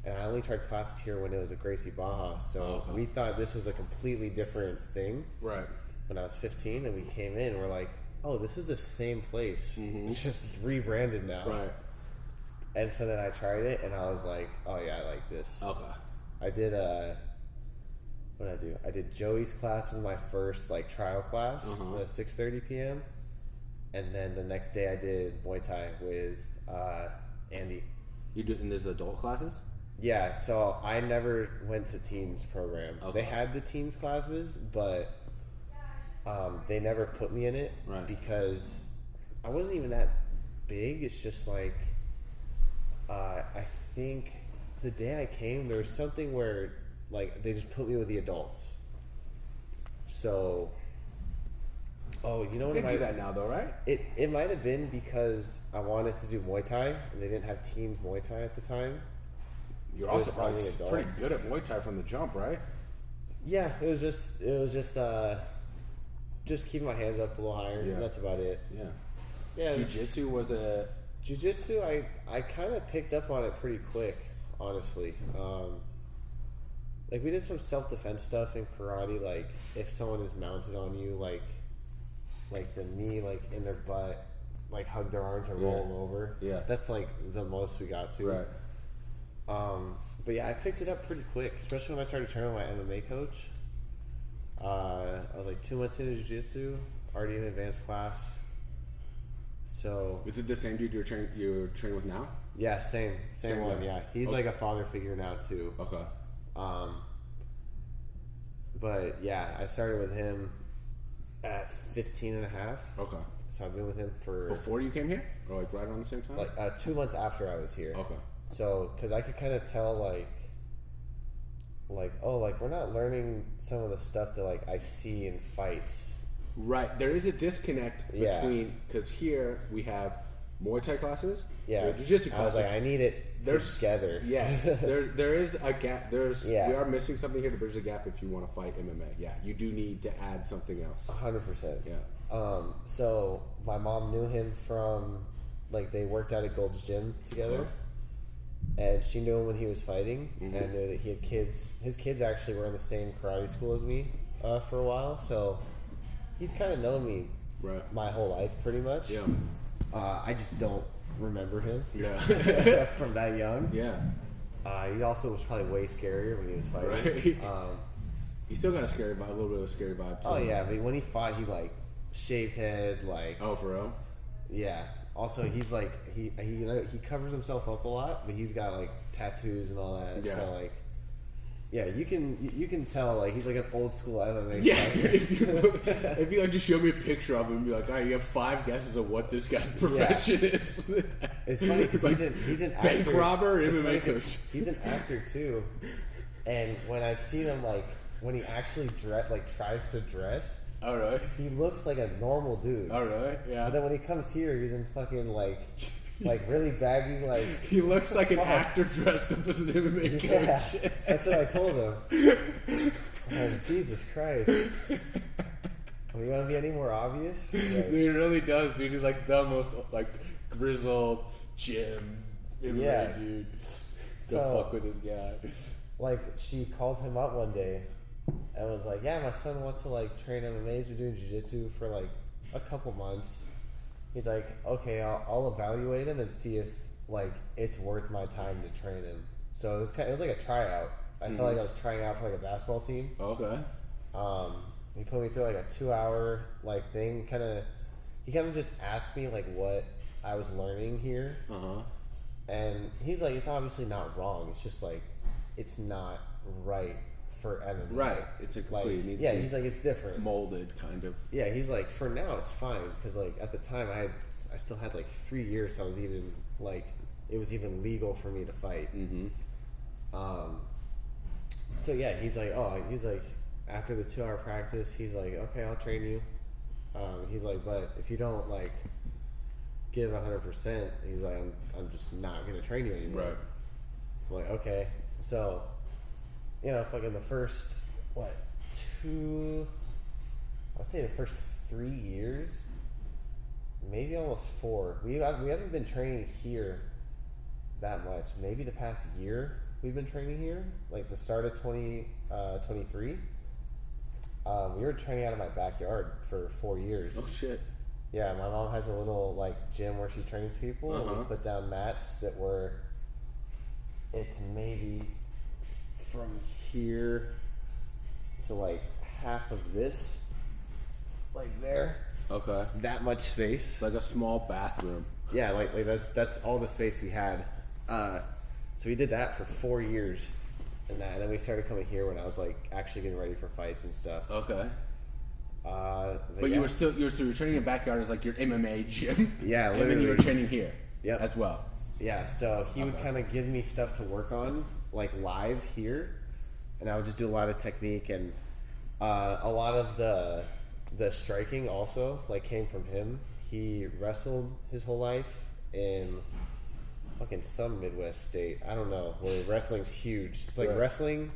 And I only tried classes here when it was a Gracie Baja, so we thought this was a completely different thing.
Right.
When I was 15, and we came in, we're like, oh, this is the same place. It's just rebranded now.
Right.
And so then I tried it, and I was like, oh yeah, I like this.
Okay.
I did what did I do? I did Joey's class was my first like trial class at 6:30 p.m. And then the next day I did Muay Thai with Andy.
You do in these adult classes?
Yeah, so I never went to teens program.
Okay.
They had the teens classes, but they never put me in it because I wasn't even that big. It's just like I think the day I came, there was something where like they just put me with the adults. So, you know what?
They do that now, though, right?
It might have been because I wanted to do Muay Thai, and they didn't have teens Muay Thai at the time.
You're also probably pretty good at Muay Thai from the jump, right?
Yeah, it was just keeping my hands up a little higher. Yeah. That's about it.
Yeah.
Yeah.
Jiu-jitsu was a...
Jiu-jitsu, I kind of picked up on it pretty quick, honestly. Like, we did some self-defense stuff in karate, like, if someone is mounted on you, like the knee, like, in their butt, like, hug their arms and roll them over. Yeah. That's, like, the most we got to.
Right.
But, yeah, I picked it up pretty quick, especially when I started training with my MMA coach. I was, like, 2 months into jiu-jitsu, already in advanced class. So...
Is it the same dude you're training with now?
Yeah, same one, yeah. He's, like, a father figure now, too.
Okay.
But yeah, I started with him at 15 and a half.
Okay.
So I've been with him for...
Before you came here? Or like right around the same time?
Like 2 months after I was here.
Okay.
So, because I could kind of tell like, we're not learning some of the stuff that like I see in fights.
Right. There is a disconnect between... Because here we have Muay Thai classes.
Yeah.
Jiu-jitsu classes.
I was like, I need it together.
Yes. there is a gap. We are missing something here to bridge the gap if you want to fight MMA. Yeah. You do need to add something else.
100%.
Yeah.
So my mom knew him from, like, they worked out at Gold's Gym together. And she knew him when he was fighting. And I knew that he had kids. His kids actually were in the same karate school as me for a while. So he's kind of known me my whole life, pretty much.
Yeah.
I just don't remember him.
Yeah.
From that young.
Yeah.
He also was probably way scarier when he was fighting.
Right. He still got a scary vibe, a little bit of a scary vibe too.
Oh yeah, but when he fought, he like shaved head, like.
Oh, for real?
Yeah. Also, he's like he covers himself up a lot, but he's got like tattoos and all that. Yeah. So like, yeah, you can tell like he's like an old school MMA.
Yeah. If you like just show me a picture of him and be like, all right, you have 5 guesses of what this guy's profession is.
It's funny because
like
he's an
bank
actor.
robber, MMA coach.
He's an actor too, and when I've seen him like when he actually tries to dress.
Oh, really?
He looks like a normal dude.
Oh, really? Yeah.
But then when he comes here, he's in fucking like really baggy, like.
He looks like an actor dressed up as an MMA coach.
Yeah, that's what I told him. Oh, Jesus Christ! You want to be any more obvious? Like,
dude, it really does, dude. He's like the most like grizzled gym MMA dude. Go fuck with this guy.
Like she called him up one day. And was like, yeah, my son wants to like train MMA. We're doing jiu-jitsu for like a couple months. He's like, okay, I'll evaluate him and see if like it's worth my time to train him. So it was like a tryout. I felt like I was trying out for like a basketball team.
Okay.
He put me through like a 2-hour like thing. He kind of just asked me like what I was learning here. And he's like, it's obviously not wrong. It's just like it's not right. For MMA.
Right, it's a complete.
Like,
needs
yeah,
to be
he's like it's different,
molded kind of.
Yeah, he's like for now it's fine because like at the time I still had like 3 years, so I was even like it was even legal for me to fight. So yeah, he's like after the 2-hour practice, he's like, okay, I'll train you. He's like, but if you don't like give 100%, he's like, I'm just not gonna train you anymore.
Right.
I'm like, okay, so. You know, fucking the first, I'll say the first 3 years, maybe almost 4. We haven't been training here that much. Maybe the past year we've been training here, like the start of 2023. We were training out of my backyard for 4 years.
Oh, shit.
Yeah, my mom has a little, like, gym where she trains people, and we put down mats that were, it's maybe from here to like half of this, like there.
Okay.
That much space.
It's like a small bathroom.
Yeah, like that's all the space we had. So we did that for 4 years, and then we started coming here when I was like actually getting ready for fights and stuff.
Okay.
But
you were training in the backyard as like your MMA gym.
Yeah, literally.
And then you were training here.
Yep.
As well.
Yeah, so he would kind of give me stuff to work on, like live here, and I would just do a lot of technique and a lot of the striking also like came from him. He wrestled his whole life in fucking some Midwest state. I don't know where wrestling's huge. It's like wrestling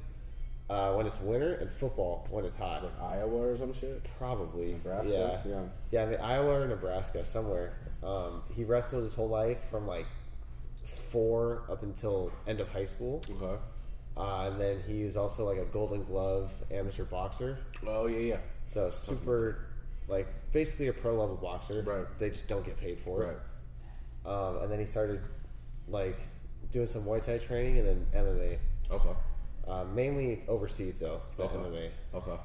when it's winter and football when it's hot.
Like Iowa or some shit?
Probably.
Nebraska?
Yeah, I mean, Iowa or Nebraska, somewhere. He wrestled his whole life from like 4 up until end of high school.
Okay.
And then he was also like a Golden Glove amateur boxer.
Oh, yeah.
So super, like basically a pro level boxer.
Right.
They just don't get paid for it.
Right.
And then he started like doing some Muay Thai training and then MMA.
Okay.
Mainly overseas though, but MMA.
Okay.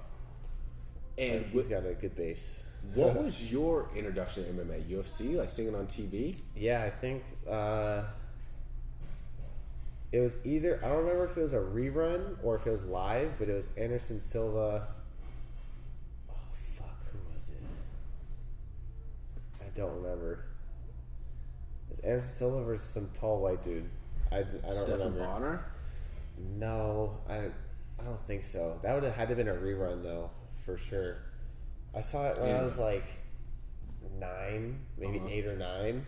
And
he's got a good base.
What was your introduction to MMA? UFC, like seeing it on TV?
Yeah, I think it was either, I don't remember if it was a rerun or if it was live, but it was Anderson Silva. Oh, fuck, who was it? I don't remember. It was Anderson Silva versus some tall white dude. I don't
Stephen
remember.
Bonner?
No, I don't think so. That would have had to have been a rerun, though, for sure. I saw it when I was like 9, maybe 8 or 9.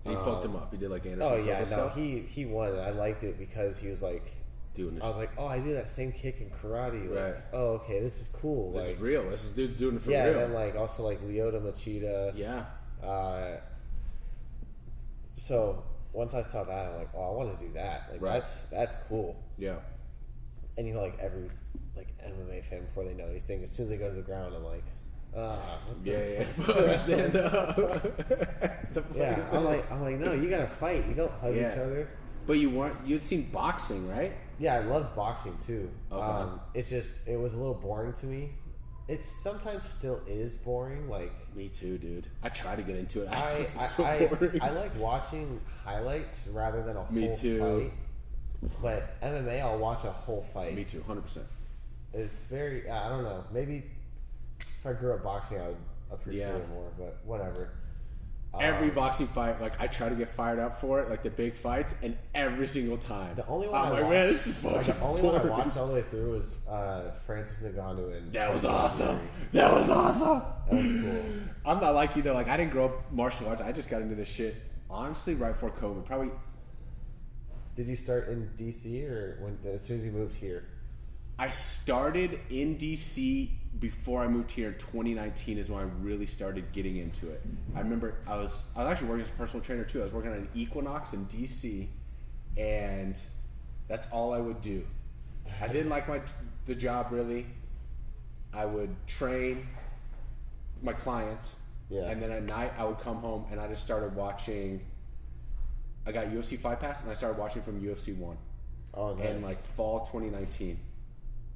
And he fucked him up. He did like Anderson
Silva
Silva stuff.
He won. I liked it because he was like
doing this.
I was like, oh, I do that same kick in karate. Like,
right.
Oh, okay, this is cool.
This
like,
is real. This dude's doing it for real.
Yeah, and then like also like Lyoto Machida.
Yeah.
So once I saw that, I'm like, oh, I want to do that. Like that's cool.
Yeah.
And you know, like every like MMA fan before they know anything, as soon as they go to the ground, I'm like,
Yeah, stand up.
Yeah, I'm like, no, you gotta fight. You don't hug each other.
But you'd seen boxing, right?
Yeah, I loved boxing too.
Okay.
It's just, it was a little boring to me. It sometimes still is boring. Like,
me too, dude. I try to get into it.
I like watching highlights rather than a whole fight. But MMA, I'll watch a whole fight.
Me too, 100%.
It's very, I don't know. Maybe if I grew up boxing, I would appreciate it more. But whatever.
Every boxing fight, like, I try to get fired up for it, like the big fights, and every single time.
The only one
I'm like, man, this is fucking
the only one I watched all the way through was Francis Ngannou. And
that was awesome. That was awesome.
That was cool.
I'm not like you, though. Like, I didn't grow up martial arts. I just got into this shit, honestly, right before COVID. Probably.
Did you start in DC or as soon as you moved here?
I started in DC before I moved here in 2019 is when I really started getting into it. I remember I was actually working as a personal trainer too. I was working at an Equinox in DC, and that's all I would do. I didn't like the job really. I would train my clients, and then at night I would come home and I just started watching. I got UFC Fight Pass and I started watching from UFC 1.
Oh, nice.
In like fall 2019.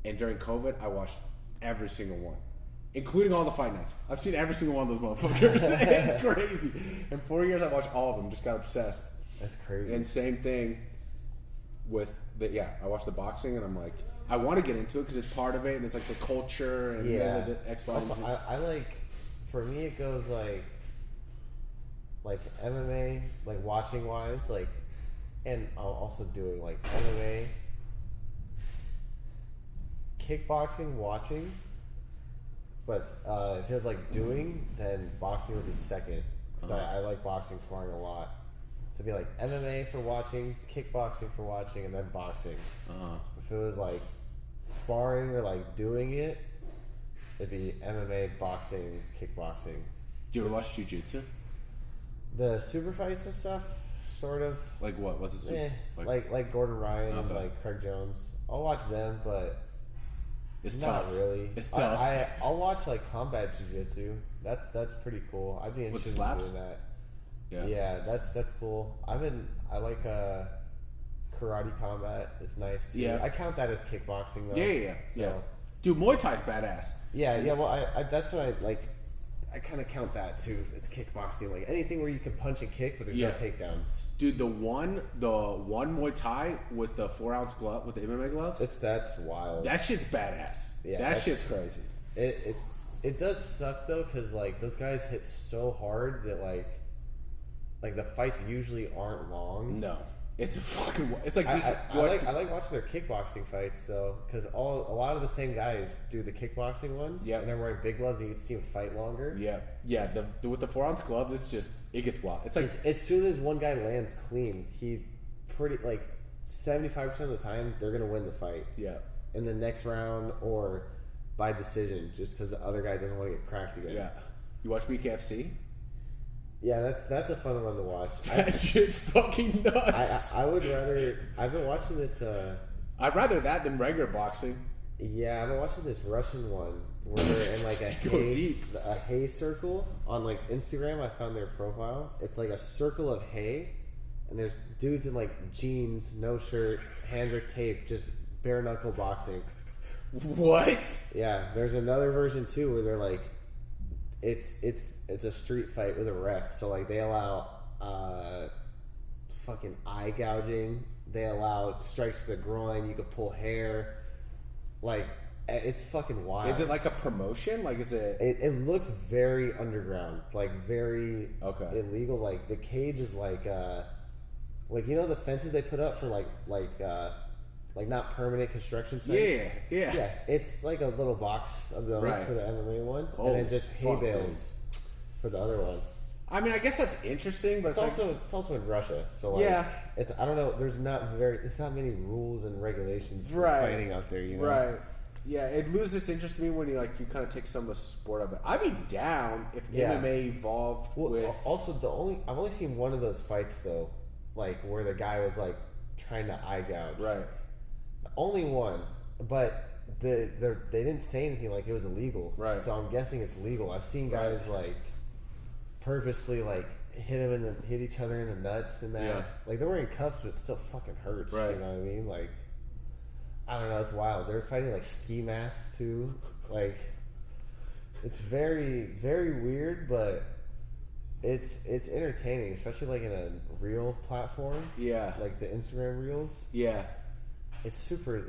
And during COVID, I watched every single one, including all the fight nights. I've seen every single one of those motherfuckers. It's crazy. In 4 years, I watched all of them. Just got obsessed.
That's crazy.
And same thing with I watched the boxing, and I'm like, I want to get into it because it's part of it, and it's like the culture and the X.
Also, I like. For me, it goes like MMA, like watching wise, like, and also doing like MMA. Kickboxing, watching, but if it was like doing, then boxing would be second. Because I like boxing, sparring a lot. So it'd be like MMA for watching, kickboxing for watching, and then boxing. If it was like sparring or like doing it, it'd be MMA, boxing, kickboxing.
Do you ever watch jiu-jitsu?
The super fights and stuff, sort of.
Like what? What's it?
Like Gordon Ryan and like Craig Jones. I'll watch them, but
it's
not
tough.
really.
It's tough.
I'll watch like combat jiu-jitsu. That's pretty cool. I'd be interested in doing that. Yeah, that's cool. I like karate combat. It's nice too.
Yeah.
I count that as kickboxing though.
Yeah. Dude, Muay Thai's badass.
Yeah. Well, I that's what I like. I kind of count that too as kickboxing. Like anything where you can punch and kick, but there's no takedowns.
Dude, the one Muay Thai with the 4-ounce glove with the MMA gloves.
That's wild.
That shit's badass.
Yeah,
that shit's crazy.
It does suck though, because like those guys hit so hard that like the fights usually aren't long.
No, it's a fucking. It's like
I like watching their kickboxing fights though, because a lot of the same guys do the kickboxing ones. Yeah, and they're wearing big gloves, and you can see them fight longer.
Yeah. With the 4-ounce gloves, it's just it gets wild. It's like
as soon as one guy lands clean, he pretty like 75% of the time they're gonna win the fight. Yeah, in the next round or by decision, just because the other guy doesn't want to get cracked again.
Yeah, you watch BKFC?
Yeah, that's a fun one to watch.
That shit's fucking nuts.
I would rather. I've been watching this.
I'd rather that than regular boxing.
Yeah, I've been watching this Russian one where they're in like a hay circle on like Instagram. I found their profile. It's like a circle of hay, and there's dudes in like jeans, no shirt, hands are taped, just bare knuckle boxing.
What?
Yeah, there's another version too where they're like. It's a street fight with a ref. So like they allow fucking eye gouging. They allow strikes to the groin. You could pull hair. Like it's fucking wild.
Is it like a promotion? Like is it?
It looks very underground. Like very illegal. Like the cage is like you know the fences they put up for like not permanent construction sites? Yeah. It's like a little box of those for the MMA one, and then just hay bales for the other one.
I mean, I guess that's interesting, but
it's also in Russia, so like, it's I don't know. There's not many rules and regulations for fighting out there, you know? Right.
Yeah, it loses its interest to me when you kind of take some of the sport of it. I'd be down if MMA evolved with.
Also, I've only seen one of those fights though, like where the guy was like trying to eye gouge. Right. Only one, but they didn't say anything like it was illegal.
Right.
So I'm guessing it's legal. I've seen guys like purposely like hit each other in the nuts and that.
Yeah.
Like they're wearing cuffs, but it still fucking hurts.
Right.
You know what I mean? Like, I don't know. It's wild. They're fighting like ski masks too. Like, it's very, very weird, but it's entertaining, especially like in a reel platform.
Yeah.
Like the Instagram reels.
Yeah.
It's super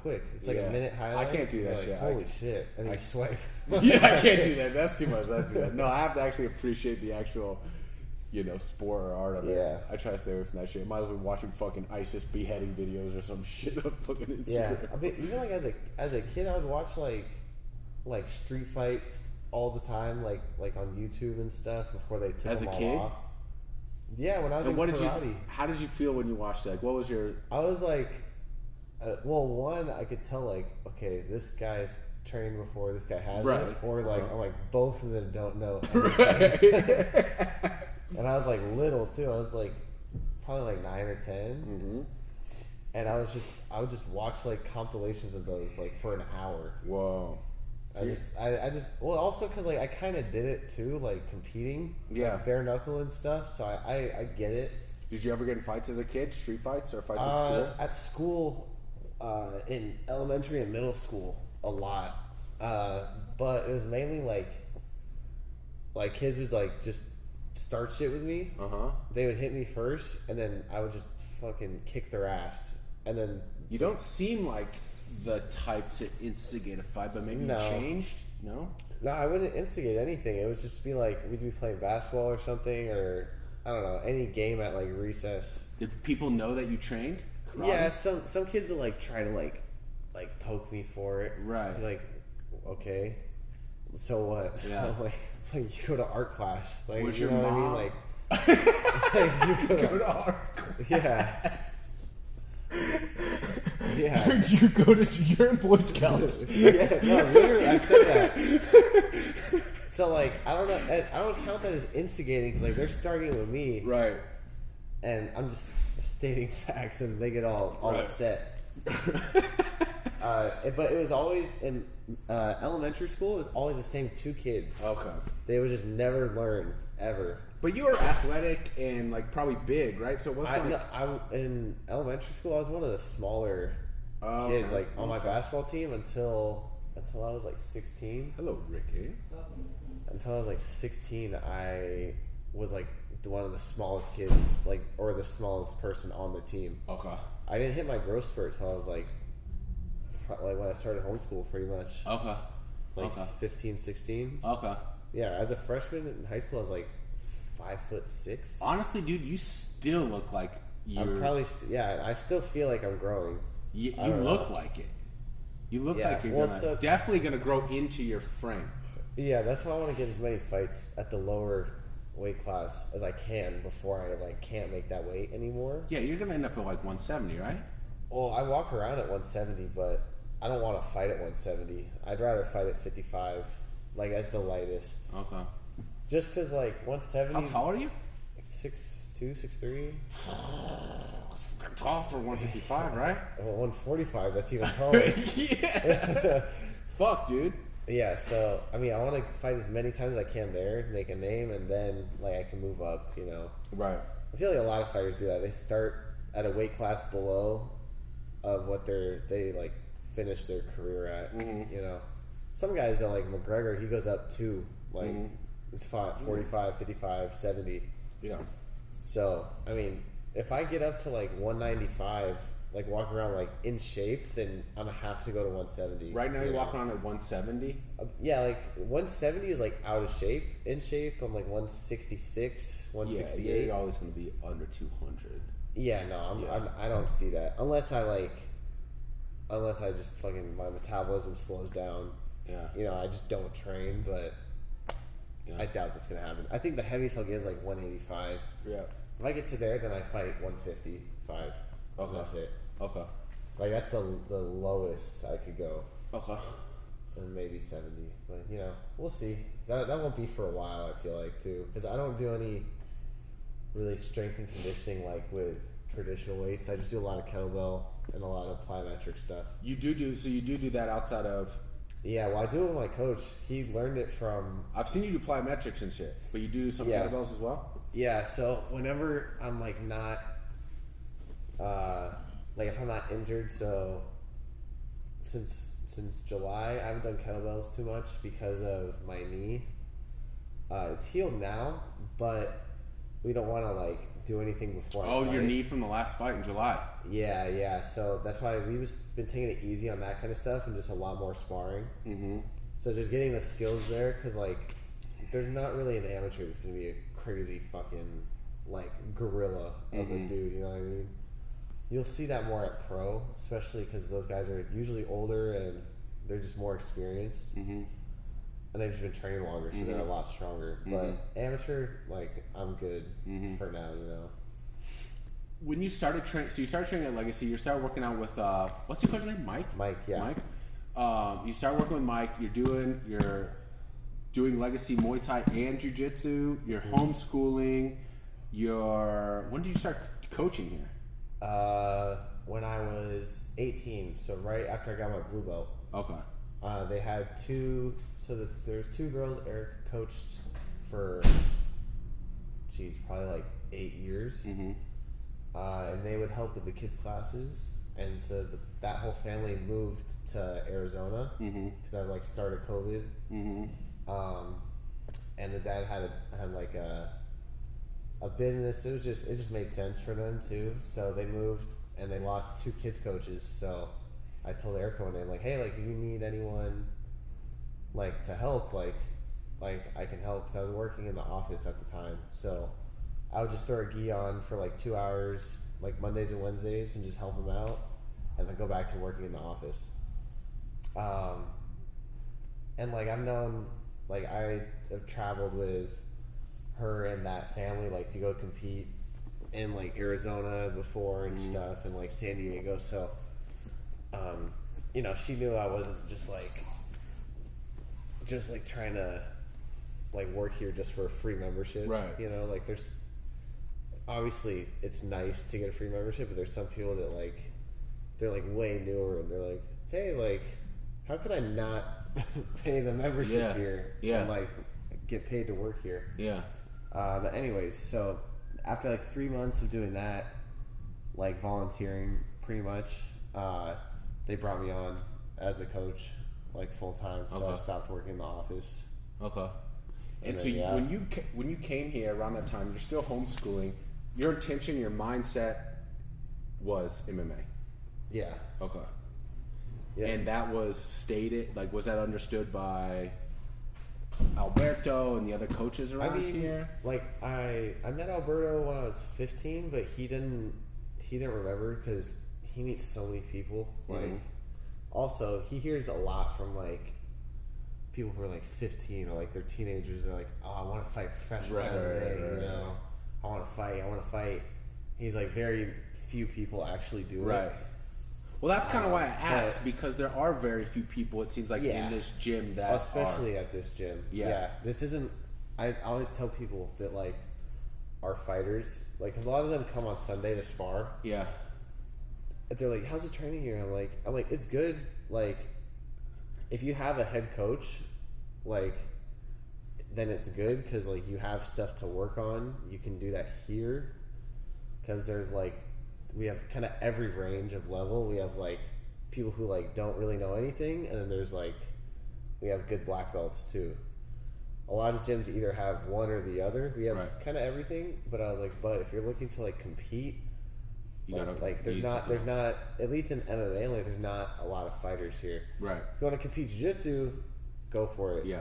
quick. It's like a minute highlight.
I can't do that
like,
shit.
Holy shit. And then you swipe.
Yeah, I can't do that. That's too much. No, I have to actually appreciate the actual, sport or art of it.
Yeah.
I try to stay away from that shit. Might as well be watching fucking ISIS beheading videos or some shit on fucking Instagram.
Yeah. I mean, even like as a kid, I would watch like street fights all the time, like on YouTube and stuff before they took
As
them
a
all
kid?
off. Yeah, when I was in karate.
How did you feel when you watched that? Like, what was your...
I was like, one, I could tell like, okay, this guy's trained before, this guy hasn't,
Right.
or like, I'm like, both of them don't know
Right.
anything. And I was like little too. I was like probably like 9 or 10,
Mm-hmm.
and I would just watch like compilations of those like for an hour.
Whoa.
I just well, also because like I kind of did it too, like competing,
Yeah.
like, bare knuckle and stuff. So I get it.
Did you ever get in fights as a kid? Street fights or fights at school?
At school, in elementary and middle school, a lot. But it was mainly like kids would like just start shit with me.
Uh-huh.
They would hit me first, and then I would just fucking kick their ass. And then
You don't seem like the type to instigate a fight, but maybe
No.
you changed? No?
no, I wouldn't instigate anything. It would just be like we'd be playing basketball or something, or I don't know, any game at like recess.
Did people know that you trained karate?
Yeah, some kids will like try to like poke me for it.
Right.
Like, okay, so what?
Yeah.
I'm like you go to art class. Like,
Was
you
your
know
mom-
what I mean? Like, you
Go to art class.
yeah. Yeah.
Dude, you go to you're in Boy Scouts.
Yeah, no, literally, I said that. So, like, I don't count that as instigating because, like, they're starting with me,
Right.
and I'm just stating facts, and they get all
Right.
upset. But it was always in elementary school. It was always the same two kids.
Okay.
They would just never learn ever.
But you were athletic and like probably big, right? So what's
In elementary school, I was one of the smaller
Okay.
kids, like on my basketball team until I was like 16.
Hello, Ricky.
Until I was like 16, I was like one of the smallest kids, like, or the smallest person on the team.
Okay.
I didn't hit my growth spurt till I was like when I started homeschool, pretty much.
Okay.
Like
Okay.
15, 16.
Okay.
Yeah, as a freshman in high school, I was like 5'6".
Honestly, dude, you still look like you're.
I'm probably, I still feel like I'm growing.
You
I don't
look
know.
like it. You look
Yeah,
like you're
well,
definitely gonna grow into your frame.
Yeah, that's why I want to get as many fights at the lower weight class as I can before I like can't make that weight anymore.
Yeah, you're gonna end up at like 170, right?
Well, I walk around at 170, but I don't want to fight at 170. I'd rather fight at 55, like as the lightest.
Okay.
Just because like 170.
How tall are you?
Like 6'2", 6'3".
That's tall for 155, right?
Well, 145. That's even taller.
Yeah. Fuck, dude.
Yeah. So I mean, I want to fight as many times as I can there, make a name, and then like I can move up. You know.
Right.
I feel like a lot of fighters do that. They start at a weight class below of what they like finish their career at.
Mm-hmm.
You know, some guys are like McGregor. He goes up too. Like he's fought 45, 55, 70.
Yeah.
So I mean, if I get up to like 195, like walk around like in shape, then I'm gonna have to go to 170.
Right now, you're
know?
walking around at 170.
Yeah, like 170 is like out of shape. In shape, I'm like 166, 168.
Yeah, you're always gonna be under 200.
Yeah, no, I don't see that unless I just fucking my metabolism slows down.
Yeah.
You know, I just don't train, but
Yeah.
I doubt that's gonna happen. I think the heaviest I'll get is like 185.
Yeah.
If I get to there, then I fight 155.
Okay.
That's it.
Okay.
Like that's the lowest I could go,
Okay.
and maybe 70. But you know, we'll see. That won't be for a while. I feel like too, because I don't do any really strength and conditioning like with traditional weights. I just do a lot of kettlebell and a lot of plyometric stuff.
You do that outside of.
Yeah, well, I do it with my coach. He learned it from.
I've seen you do plyometrics and shit, but you do some kettlebells as well.
Yeah, so whenever I'm like not, like if I'm not injured, so since July I haven't done kettlebells too much because of my knee. It's healed now, but we don't want to like do anything before.
Oh, your knee from the last fight in July.
Yeah. So that's why we've been taking it easy on that kind of stuff and just a lot more sparring. Mm-hmm. So just getting the skills there, because like there's not really an amateur that's gonna be a crazy fucking like gorilla of a dude. You know what I mean? You'll see that more at pro, especially because those guys are usually older and they're just more experienced. Mm-hmm. And they've just been training longer, so they're a lot stronger. But amateur, like, I'm good for now, you know.
When you started training, so you started training at Legacy, you started working out with, what's your coach's name? Mike?
Mike, yeah.
Mike. You started working with Mike, you're doing Legacy Muay Thai and Jiu Jitsu, you're homeschooling, when did you start coaching here?
When I was 18, so right after I got my blue belt.
Okay.
They had there's two girls Eric coached for, probably like 8 years. Mm-hmm. And they would help with the kids' classes. And so that whole family moved to Arizona because I like started COVID. Mm-hmm. And the dad had like a business. It just made sense for them too. So they moved and they lost 2 kids coaches. So I told Erica one day, I'm like, hey, like, if you need anyone, like, to help, like I can help, because I was working in the office at the time. So I would just throw a gi on for, like, 2 hours, like, Mondays and Wednesdays, and just help them out, and then go back to working in the office. And, like, I've known, like, I have traveled with her and that family, like, to go compete in, like, Arizona before and stuff, and, like, San Diego, so... you know, she knew I wasn't just trying to like work here just for a free membership.
Right.
You know, like there's obviously it's nice to get a free membership, but there's some people that like they're like way newer and they're like, hey, like how could I not pay the membership here and like get paid to work here? Yeah. But anyways, so after like 3 months of doing that, like volunteering pretty much, they brought me on as a coach, like full time. So I stopped working in the office. Okay.
And so when you came here around that time, you're still homeschooling. Your intention, your mindset was MMA. Yeah. Okay. Yeah. And that was stated, like, was that understood by Alberto and the other coaches around here?
Like I met Alberto when I was 15, but he didn't remember because he meets so many people. Like, also he hears a lot from like people who are like 15 or like they're teenagers. They're like, oh, I want to fight professional MMA, you know, I want to fight. He's like, very few people actually do it.
Well, that's kind of why I asked, because there are very few people, it seems like, in this gym that
especially at this gym. Yeah. This isn't... I always tell people that, like, our fighters... Like, 'cause a lot of them come on Sunday to spar. Yeah. They're like, how's the training here? I'm like, it's good. Like, if you have a head coach, like, then it's good, because, like, you have stuff to work on. You can do that here. Because there's, like... We have kind of every range of level. We have like people who like don't really know anything, and then there's like we have good black belts too. A lot of gyms either have one or the other. We have kind of everything, but I was like, but if you're looking to like compete, there's not at least in MMA, like there's not a lot of fighters here. Right. If you want to compete jiu-jitsu, go for it. Yeah.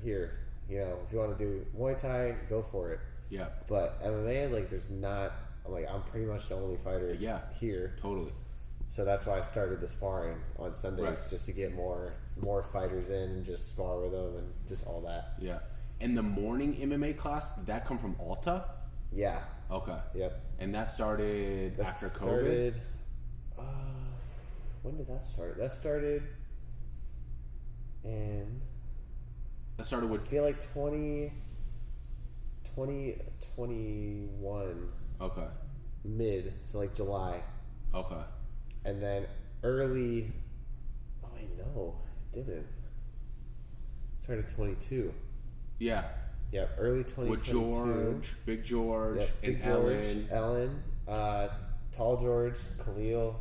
Here, you know, if you want to do Muay Thai, go for it. Yeah. But MMA, like, there's not. Like, I'm pretty much the only fighter here. Totally. So that's why I started the sparring on Sundays, just to get more fighters in and just spar with them and just all that.
Yeah. And the morning MMA class, did that come from Alta?
Yeah.
Okay. Yep. And that started after COVID?
When did that start? That started in...
That started with...
I feel like 2021. Okay. mid, so like July.
Okay.
And then early, oh wait, no, it didn't. Started 22.
Yeah.
Yeah, early 2022.
With George, Big George,
Yep,
and
Big George,
Ellen.
Tall George, Khalil.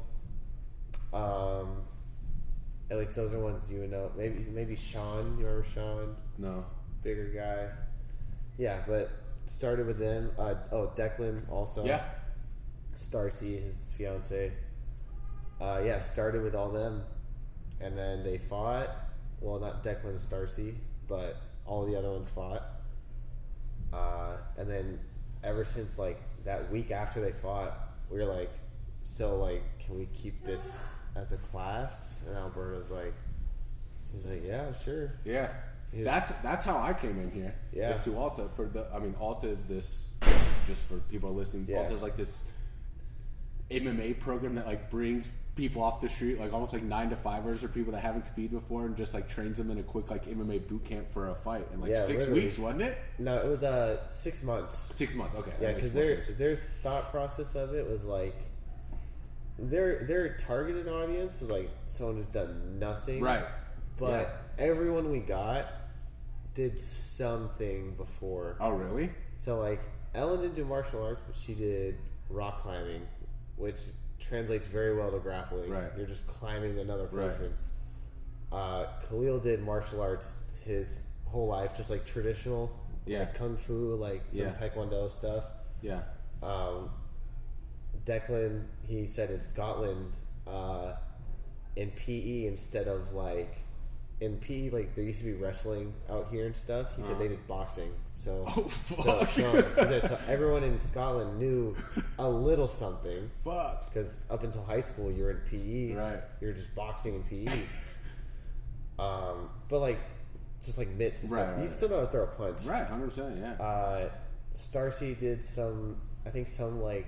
At least those are ones you would know. Maybe Sean. You remember Sean?
No.
Bigger guy. Yeah, but started with them. Declan also.
Yeah.
Starcy, his fiance. Started with all them, and then they fought. Well, not Declan and Starcy, but all the other ones fought. And then ever since like that week after they fought, we were like, so like, can we keep this as a class? And Alberto's like, he's like, yeah, sure.
Yeah. That's how I came in here.
Yeah.
Is to Alta Alta is this, just for people listening.
Yeah.
Alta is like this MMA program that like brings people off the street, like almost like 9-to-5ers or people that haven't competed before, and just like trains them in a quick like MMA boot camp for a fight in like 6
literally.
weeks, wasn't it?
No, it was 6 months.
6 months, okay.
Yeah, because their thought process of it was like their targeted audience was like someone who's done nothing,
right?
But everyone we got did something before.
Oh, really?
So like Ellen didn't do martial arts, but she did rock climbing, which translates very well to grappling.
Right.
You're just climbing another person. Right. Khalil did martial arts his whole life, just like traditional, like kung fu, like some taekwondo stuff. Yeah. Declan, he said in Scotland, in PE instead of like in PE, like there used to be wrestling out here and stuff. He said they did boxing. So, so everyone in Scotland knew a little something.
Fuck.
Because up until high school, you were in PE.
Right.
You were just boxing in PE. But like, just like mitts and stuff. You still know how to throw a punch.
Right, 100%, yeah.
Starcy did some like,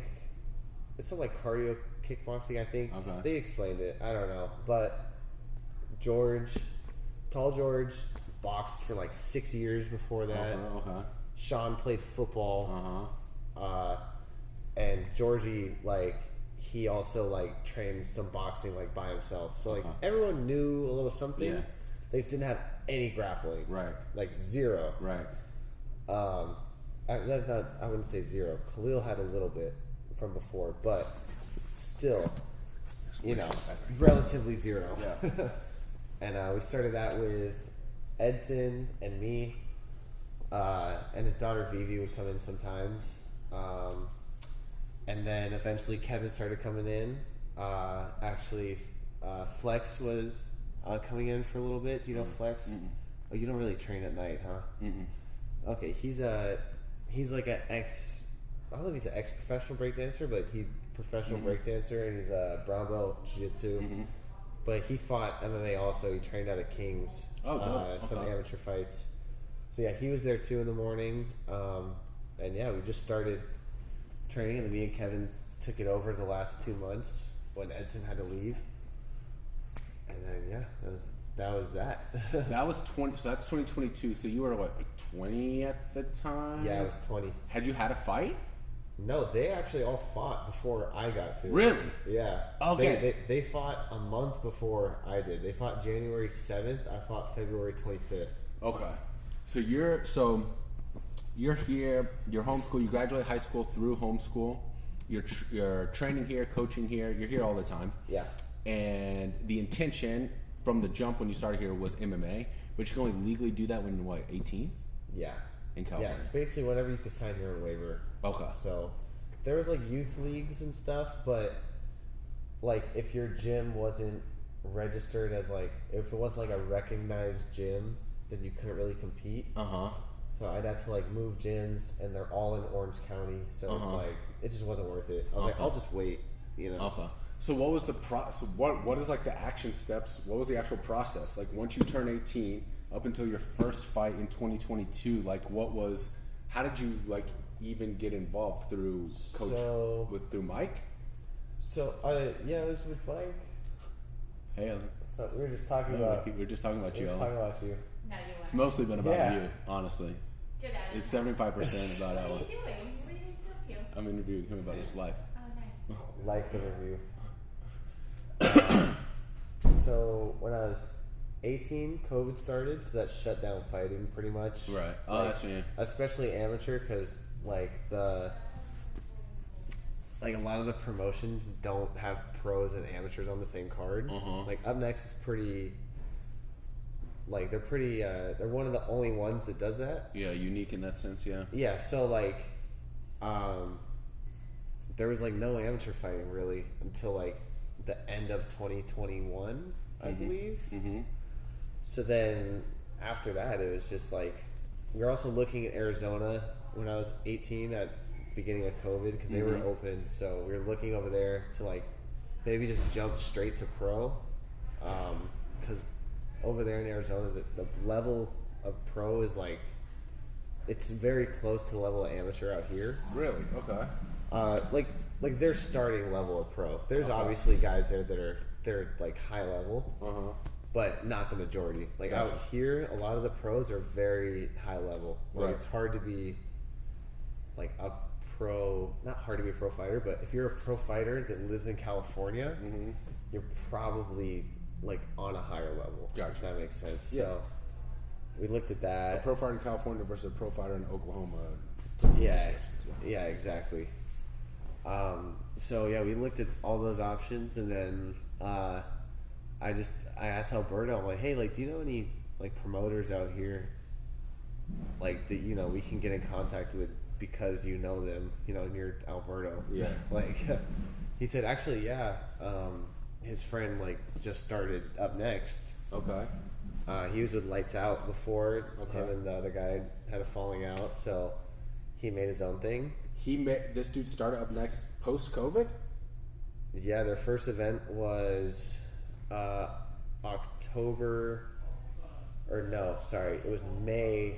it's some like cardio kickboxing, I think. Okay. They explained it. I don't know. But Tall George boxed for like 6 years before that.
Okay.
Sean played football. And Georgie, like, he also like trained some boxing like by himself. So like everyone knew a little something. Yeah. They just didn't have any grappling. Right. Like zero. Right. I wouldn't say zero. Khalil had a little bit from before, but still, relatively zero. Yeah. And we started that with Edson and me, and his daughter Vivi would come in sometimes. And then eventually Kevin started coming in. Flex was coming in for a little bit. Do you know Flex? Mm-mm. Oh, you don't really train at night, huh? Mm-mm. Okay, he's like an I don't know if he's an ex-professional breakdancer, but he's a professional breakdancer, and he's a brown belt jiu-jitsu. Mm-hmm. But he fought MMA also. He trained out of King's. Some amateur fights. So yeah, he was there too in the morning. And yeah, we just started training, and then me and Kevin took it over the last 2 months when Edson had to leave. And then that was that.
That was 20. So that's 2022. So you were what, like 20 at the time?
Yeah, I was 20.
Had you had a fight?
No, they actually all fought before I got to.
Really?
Yeah.
Okay.
They fought a month before I did. They fought January 7th. I fought February 25th.
Okay. So you're here. You're homeschool. You graduate high school through homeschool. You're training here, coaching here. You're here all the time. Yeah. And the intention from the jump when you started here was MMA, but you can only legally do that when you're what, 18? Yeah. In California. Yeah.
Basically, whenever you could sign your own waiver. Okay. So there was like youth leagues and stuff, but like if your gym wasn't registered as like, if it wasn't like a recognized gym, then you couldn't really compete. So I'd have to like move gyms, and they're all in Orange County, so it's like it just wasn't worth it. I was like, I'll just wait,
Okay. So what was the so what is like the action steps? What was the actual process? Like once you turn 18 up until your first fight in 2022, like how did you like even get involved through through Mike? So
it was with Mike.
Hey, Ellen.
So we were just talking about
you. Ellen.
No,
it's mostly been about you, honestly.
Get out of
It's 75% about Ellen.
What are you doing? What are you up to?
I'm interviewing him about his life.
Oh,
life interview. So when I was 18, COVID started, so that shut down fighting pretty much.
Right. Oh,
like,
that's yeah.
especially amateur, because like a lot of the promotions don't have pros and amateurs on the same card. Like Up Next is pretty. Like they're pretty. They're one of the only ones that does that.
Yeah, unique in that sense. Yeah.
Yeah. So like, there was like no amateur fighting really until like the end of 2021, I believe. So then after that, it was just like we were also looking at Arizona when I was 18 at beginning of COVID because they were open. So we were looking over there to like maybe just jump straight to pro because over there in Arizona, the level of pro is like it's very close to the level of amateur out here.
Really? Okay.
Like their starting level of pro. There's obviously guys there that they're like high level, but not the majority. Like out here, a lot of the pros are very high level. Like it's hard to be like a pro. Not hard to be a pro fighter, but if you're a pro fighter that lives in California, you're probably like on a higher level.
Gotcha.
If that makes sense.
Yeah.
So we looked at that.
A pro fighter in California versus a pro fighter in Oklahoma.
Yeah, exactly. So yeah, we looked at all those options, and then I asked Alberto, I'm like, hey, like, do you know any like promoters out here, like that we can get in contact with because you know them, near Alberto.
Yeah.
Like he said, actually, yeah. His friend like just started Up Next.
Okay.
He was with Lights Out before. Him and the other guy had a falling out, so he made his own thing.
This dude started Up Next post-COVID?
Yeah, their first event was October, it was May,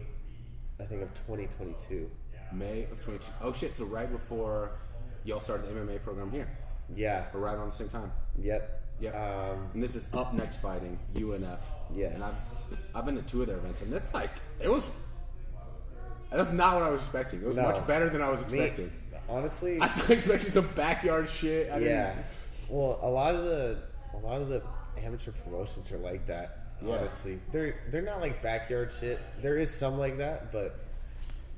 I think, of 2022.
May of 22. Oh shit! So right before y'all started the MMA program here.
Yeah,
we're right around the same time.
Yep.
Yeah. And this is Up Next Fighting, UNF.
Yes.
And I've been to two of their events, and that's like that's not what I was expecting. It was much better than I was expecting.
Honestly,
I was expecting some backyard shit.
Well, a lot of the amateur promotions are like that. Yeah. Honestly, they're not like backyard shit. There is some like that, but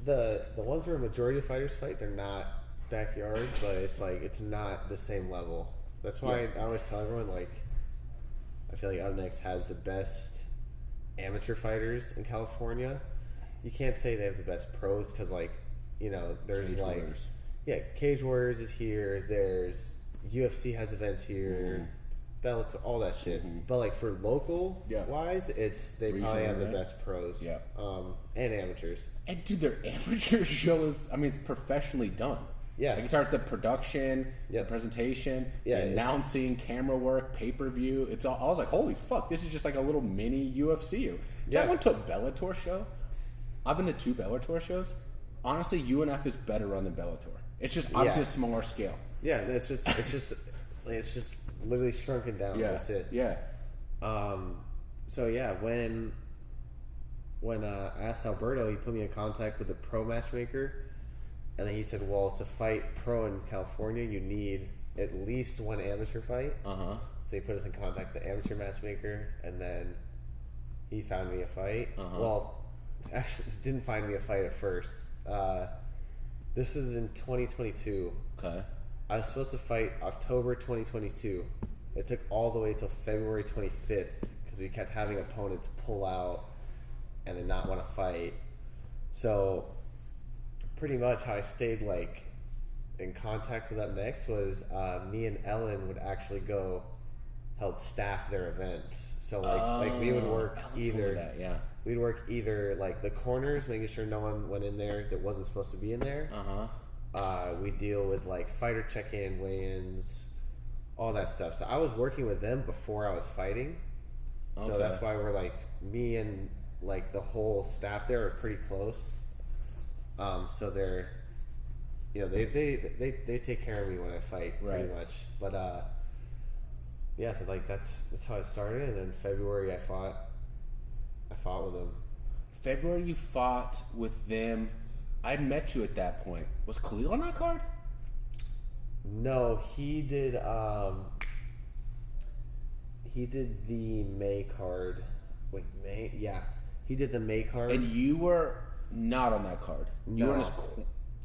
the ones where a majority of fighters fight, they're not backyard. But it's like it's not the same level. That's why I always tell everyone, like, I feel like Up Next has the best amateur fighters in California. You can't say they have the best pros because, like, there's
Cage Warriors.
Cage Warriors is here. There's UFC has events here. Bellator, all that shit. But like for local wise, they probably have the best pros. Yeah. And amateurs.
And dude, their amateur show is, it's professionally done.
Yeah.
Like it starts the production, the presentation, the announcing, camera work, pay-per-view. It's all, I was like, holy fuck, this is just like a little mini UFC. I went to a Bellator show. I've been to two Bellator shows. Honestly, UNF is better run than Bellator. It's just obviously a smaller scale.
Yeah, it's just literally shrunken down.
Yeah.
That's it.
Yeah.
So yeah, when I asked Alberto, he put me in contact with the pro matchmaker, and then he said, well, to fight pro in California, you need at least one amateur fight. So he put us in contact with the amateur matchmaker, and then he found me a fight. Well, actually, didn't find me a fight at first. This is in 2022.
Okay.
I was supposed to fight October 2022. It took all the way till February 25th because we kept having opponents pull out and then not want to fight. So pretty much how I stayed like in contact with Up Next was me and Ellen would actually go help staff their events. So like we would work we'd work either like the corners, making sure no one went in there that wasn't supposed to be in there. We deal with like fighter check-in, weigh-ins, all that stuff. So I was working with them before I was fighting. So that's why we're like, me and like the whole staff there are pretty close. So they're, they take care of me when I fight pretty much. But so like that's how it started. And then February I fought with them.
February you fought with them. I met you at that point. Was Khalil on that card?
No, he did. He did the May card. Wait, May? Yeah, he did the May card.
And you were not on that card. You
No.
were in his.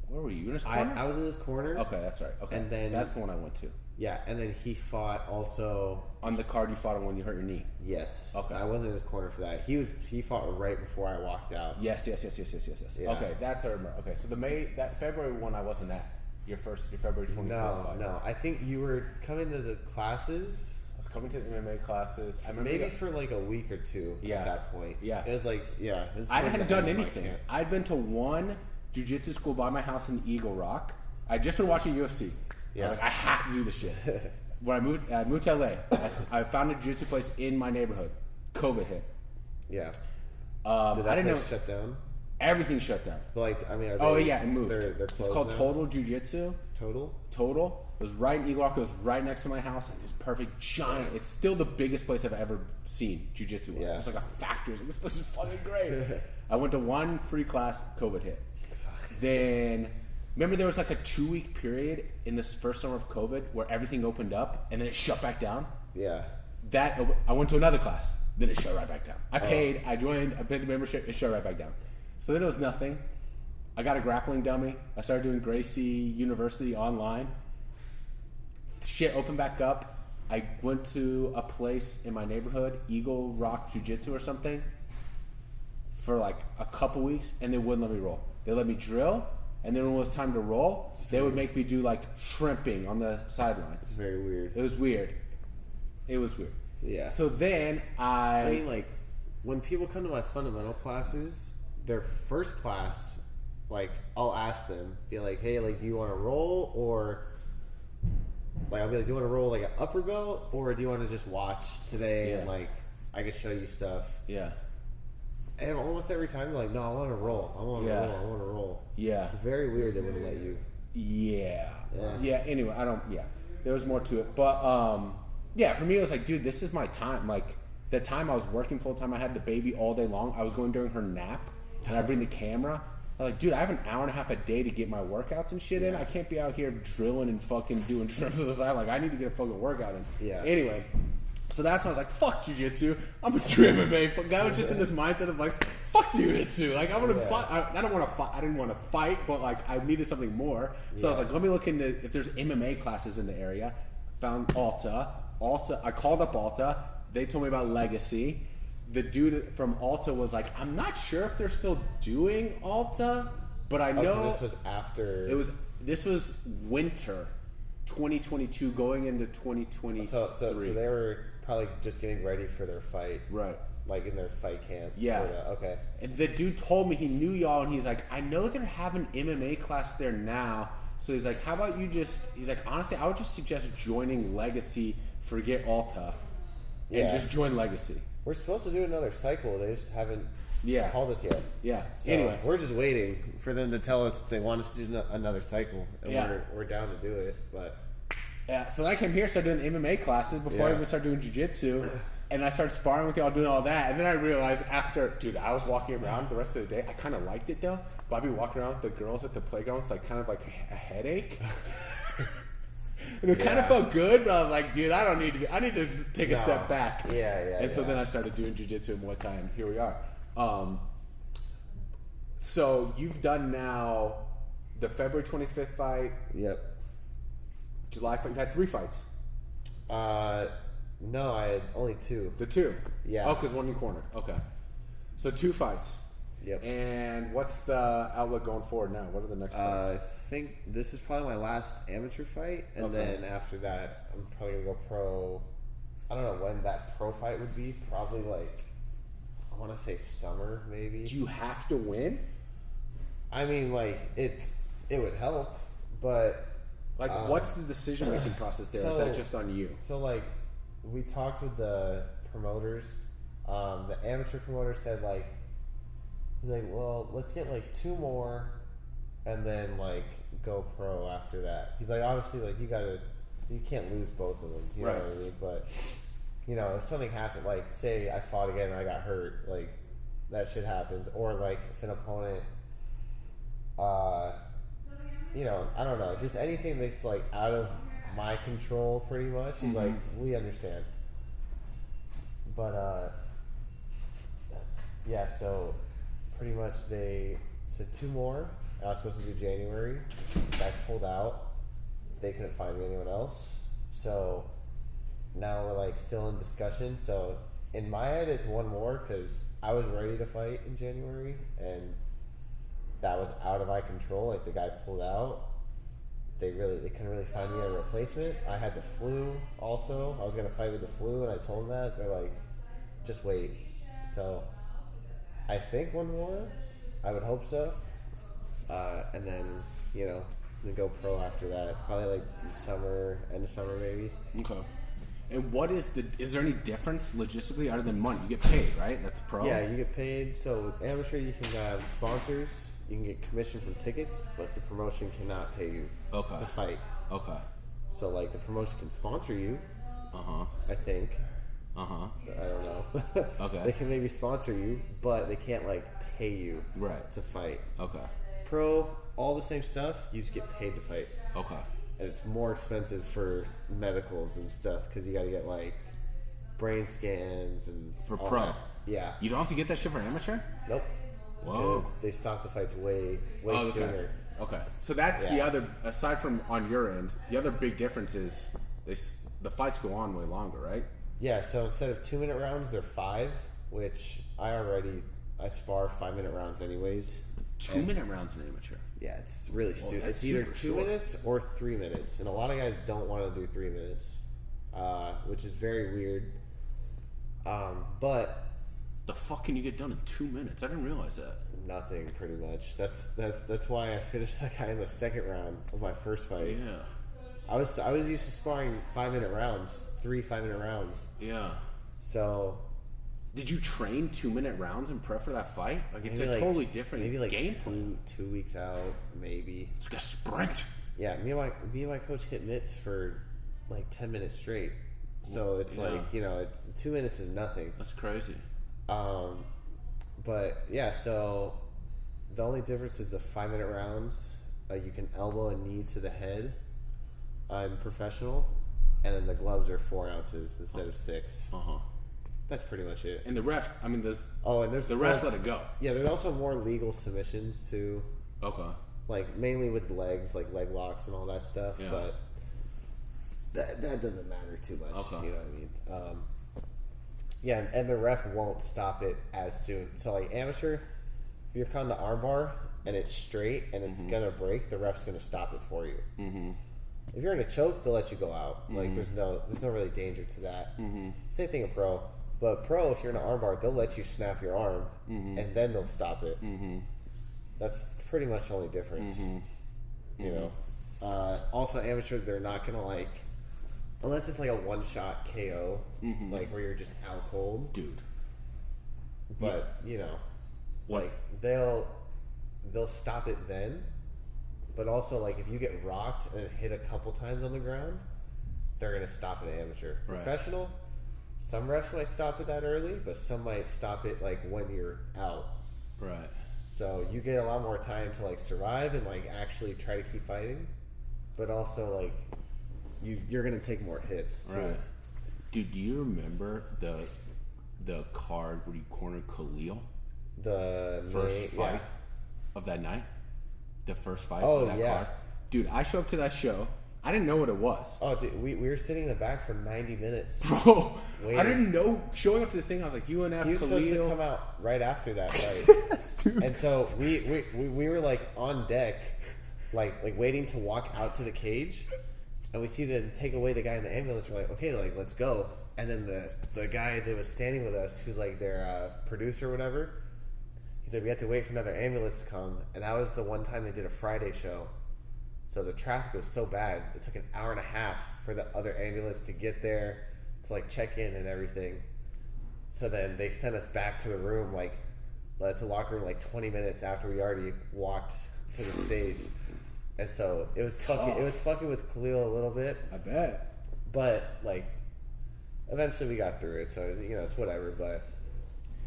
Where were you? You were in his corner.
I was in his corner.
Okay, that's right. Okay,
And then
that's the one I went to.
Yeah, and then he fought also.
On the card you fought on when you hurt your knee.
Yes.
Okay.
I wasn't in his corner for that. He fought right before I walked out.
Yes. Yeah. Okay, that's I remember. Okay, so that February one I wasn't at. Your February 24th fight.
No. I think you were coming to the classes.
I was coming to the MMA classes. I remember
Maybe for like a week or two at that point.
Yeah.
It was like, yeah. It was
I
towards
hadn't
the
done
end of my
anything.
camp.
I'd been to one jiu-jitsu school by my house in Eagle Rock. I'd just been watching UFC. I was like, I have to do this shit. When I moved to LA, I found a jiu-jitsu place in my neighborhood. COVID hit.
Yeah.
I didn't know.
Shut down?
Everything shut down.
But like, I mean,
It moved.
They're
It's
closed
called
now?
Total Jiu-Jitsu.
Total?
It was right in Eagle Rock. It was right next to my house. Like this perfect giant. It's still the biggest place I've ever seen jiu-jitsu was.
Yeah.
It's like a factory. It's like, this place is fucking great. I went to one free class. COVID hit. Then remember there was like a 2-week period in this first summer of COVID where everything opened up and then it shut back down.
Yeah.
I went to another class. Then it shut right back down. I paid. I joined. I paid the membership. It shut right back down. So then it was nothing. I got a grappling dummy. I started doing Gracie University online. Shit opened back up. I went to a place in my neighborhood, Eagle Rock Jiu-Jitsu or something, for like a couple weeks, and they wouldn't let me roll. They let me drill, and then when it was time to roll, they would make me do like shrimping on the sidelines.
It's very weird.
It was weird.
Yeah.
So then
I mean, like, when people come to my fundamental classes, their first class, like, I'll ask them, be like, hey, like, do you want to roll? Or, like, I'll be like, do you want to roll, like, an upper belt? Or do you want to just watch today and, like, I can show you stuff?
Yeah.
And almost every time, they're like, no, I want to roll. I want to roll.
Yeah.
It's very weird they wouldn't let you.
Yeah. Anyway, there was more to it. But, yeah, for me, it was like, dude, this is my time. Like, the time I was working full time, I had the baby all day long. I was going during her nap, and I bring the camera. I was like, dude, I have an hour and a half a day to get my workouts and shit in. I can't be out here drilling and fucking doing trips to the side. Like, I need to get a fucking workout in.
Yeah.
Anyway, so that's when I was like, fuck jiu-jitsu. I'm a true MMA. I was just in this mindset of like, fuck jiu-jitsu. Like, I want to fight. I don't want to fight. I didn't want to fight, but like, I needed something more. So I was like, let me look into if there's MMA classes in the area. Found Alta. I called up Alta. They told me about Legacy. The dude from Alta was like, I'm not sure if they're still doing Alta, but I know
this was after.
This was winter 2022 going into 2023.
So they were probably just getting ready for their fight.
Right.
Like in their fight camp.
Yeah.
Sorta. Okay.
And the dude told me he knew y'all, and he's like, I know they're having MMA class there now. So he's like, how about you he's like, honestly, I would just suggest joining Legacy, forget Alta, and just join Legacy.
We're supposed to do another cycle. They just haven't called us yet.
Yeah.
So
anyway,
we're just waiting for them to tell us they want us to do another cycle, and we're down to do it. But
so I came here, started doing MMA classes before I even started doing jiu-jitsu. And I started sparring with y'all, doing all that. And then I realized I was walking around the rest of the day. I kind of liked it though. But I'd be walking around with the girls at the playground with like kind of like a headache. And it kind of felt good, but I was like, dude, I need to just take a step back. And so then I started doing jiu-jitsu and Muay Thai, and here we are. So you've done now the February 25th fight.
Yep.
July fight. You've had 3 fights.
No, I had only 2.
The 2?
Yeah.
Oh, because one you cornered. Okay. So 2 fights.
Yep.
And what's the outlook going forward now? What are the next fights?
I think this is probably my last amateur fight, and then after that, I'm probably gonna go pro. I don't know when that pro fight would be. Probably like, I want to say summer, maybe.
Do you have to win?
I mean, like it would help, but
like, what's the decision making process there? Is that just on you?
So like, we talked with the promoters. The amateur promoter said like, he's like, well, let's get like 2 more, and then like go pro after that. He's like, obviously, like you can't lose both of them. You know what I mean? But you know, if something happened, like say I fought again and I got hurt, like that shit happens, or like if an opponent you know, I don't know, just anything that's like out of my control, pretty much. He's like, we understand. But yeah, so pretty much they said 2 more. I was supposed to do January. Guy pulled out. They couldn't find me anyone else. So now we're like still in discussion. So in my head, it's 1 more because I was ready to fight in January, and that was out of my control. Like the guy pulled out. They couldn't really find me a replacement. I had the flu also. I was gonna fight with the flu, and I told them that. They're like, just wait. So I think 1 more. I would hope so. And then, you know, then go pro after that. Probably like summer, end of summer maybe.
Okay. And is there any difference logistically other than money? You get paid, right? That's pro?
Yeah, you get paid. So amateur, you can have sponsors. You can get commission from tickets, but the promotion cannot pay you to fight.
Okay.
So like the promotion can sponsor you. I think. I don't know.
Okay.
They can maybe sponsor you, but they can't like pay you to fight.
Okay.
Pro, all the same stuff. You just get paid to fight.
Okay.
And it's more expensive for medicals and stuff because you got to get like brain scans and
for pro.
That. Yeah.
You don't have to get that shit for amateur?
Nope.
Whoa.
Because they stopped the fights way sooner.
Okay. So that's the other, aside from on your end, the other big difference is the fights go on way longer, right?
Yeah, so instead of 2-minute rounds, they're 5, which I spar 5-minute rounds anyways.
2-minute rounds in amateur?
Yeah, it's really stupid. It's either 2 minutes or 3 minutes. And a lot of guys don't want to do 3 minutes, which is very weird. But
the fuck can you get done in 2 minutes? I didn't realize that.
Nothing, pretty much. That's why I finished that guy in the second round of my first fight.
Yeah.
I was used to sparring 5-minute rounds, 3 5-minute rounds.
Yeah.
So,
did you train 2-minute rounds in prep for that fight? Like it's a totally different game plan.
2 weeks out, maybe.
It's like a sprint.
Yeah, me and my coach hit mitts for like 10 minutes straight. So it's like, you know, it's 2 minutes is nothing.
That's crazy.
But yeah, so the only difference is the 5-minute rounds. You can elbow and knee to the head. I'm professional, and then the gloves are 4 ounces instead of 6. That's pretty much it.
And the ref, I mean, there's the refs let it go.
Yeah, there's also more legal submissions too.
Okay.
Like mainly with legs, like leg locks and all that stuff. Yeah. But that doesn't matter too much.
Okay.
You know what I mean? Yeah, and the ref won't stop it as soon. So like amateur, if you're caught the armbar and it's straight and it's gonna break, the ref's gonna stop it for you. If you're in a choke, they'll let you go out. Like there's no really danger to that. Same thing in pro, but pro, if you're in an armbar, they'll let you snap your arm and then they'll stop it. That's pretty much the only difference. You know. Also amateur, they're not gonna like, unless it's like a one-shot KO, like where you're just out cold,
dude.
But you know, like they'll stop it then. But also, like, if you get rocked and hit a couple times on the ground, they're going to stop it amateur. Right. Professional, some refs might stop it that early, but some might stop it, like, when you're out.
Right.
So you get a lot more time to, like, survive and, like, actually try to keep fighting. But also, like, you're going to take more hits, too.
Right. Dude, do you remember the card where you cornered Khalil?
The
first fight of that night? The first fight
of
that card. Dude, I show up to that show. I didn't know what it was.
Oh, dude, we were sitting in the back for 90 minutes.
Bro, waiting. I didn't know. Showing up to this thing, I was like, UNF, Khalil.
He was supposed to come out right after that fight.
Yes, dude.
And so we were like on deck, like waiting to walk out to the cage. And we see them take away the guy in the ambulance. We're like, okay, like, let's go. And then the guy that was standing with us, who's like their producer or whatever, he said we had to wait for another ambulance to come, and that was the one time they did a Friday show. So the traffic was so bad, it took an hour and a half for the other ambulance to get there to like check in and everything. So then they sent us back to the room, like to the locker room, like 20 minutes after we already walked to the stage. And so it was fucking with Khalil a little bit.
I bet.
But like, eventually we got through it. So you know, it's whatever. But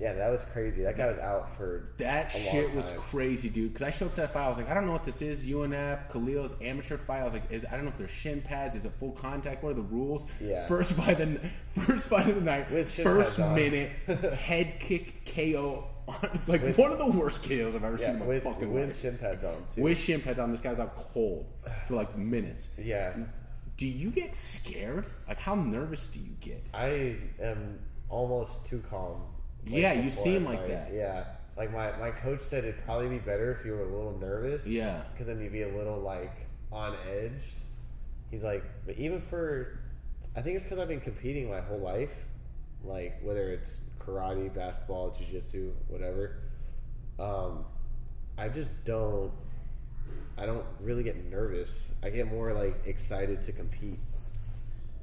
Yeah, that was crazy. That guy was out for
That
a long
shit was
time.
crazy, dude. Because I showed up to that fight, I was like, I don't know what this is. UNF, Khalil's amateur fight. I was like, I don't know if they're shin pads. Is it full contact? What are the rules?
Yeah.
First fight of the night.
With shin
First
pads on.
minute head kick KO. Like one of the worst KOs I've ever seen in my fucking
with
life.
shin pads on too.
With shin pads on, this guy's out cold for like minutes.
Yeah.
Do you get scared? Like, how nervous do you get?
I am almost too calm.
Yeah, you
before
seem
I
like
fight.
that.
Yeah. Like my coach said it'd probably be better if you were a little nervous.
Yeah.
Because then you'd be a little like on edge. He's like, but even for, I think it's because I've been competing my whole life. Like whether it's karate, basketball, jiu-jitsu, whatever. I just don't really get nervous. I get more like excited to compete.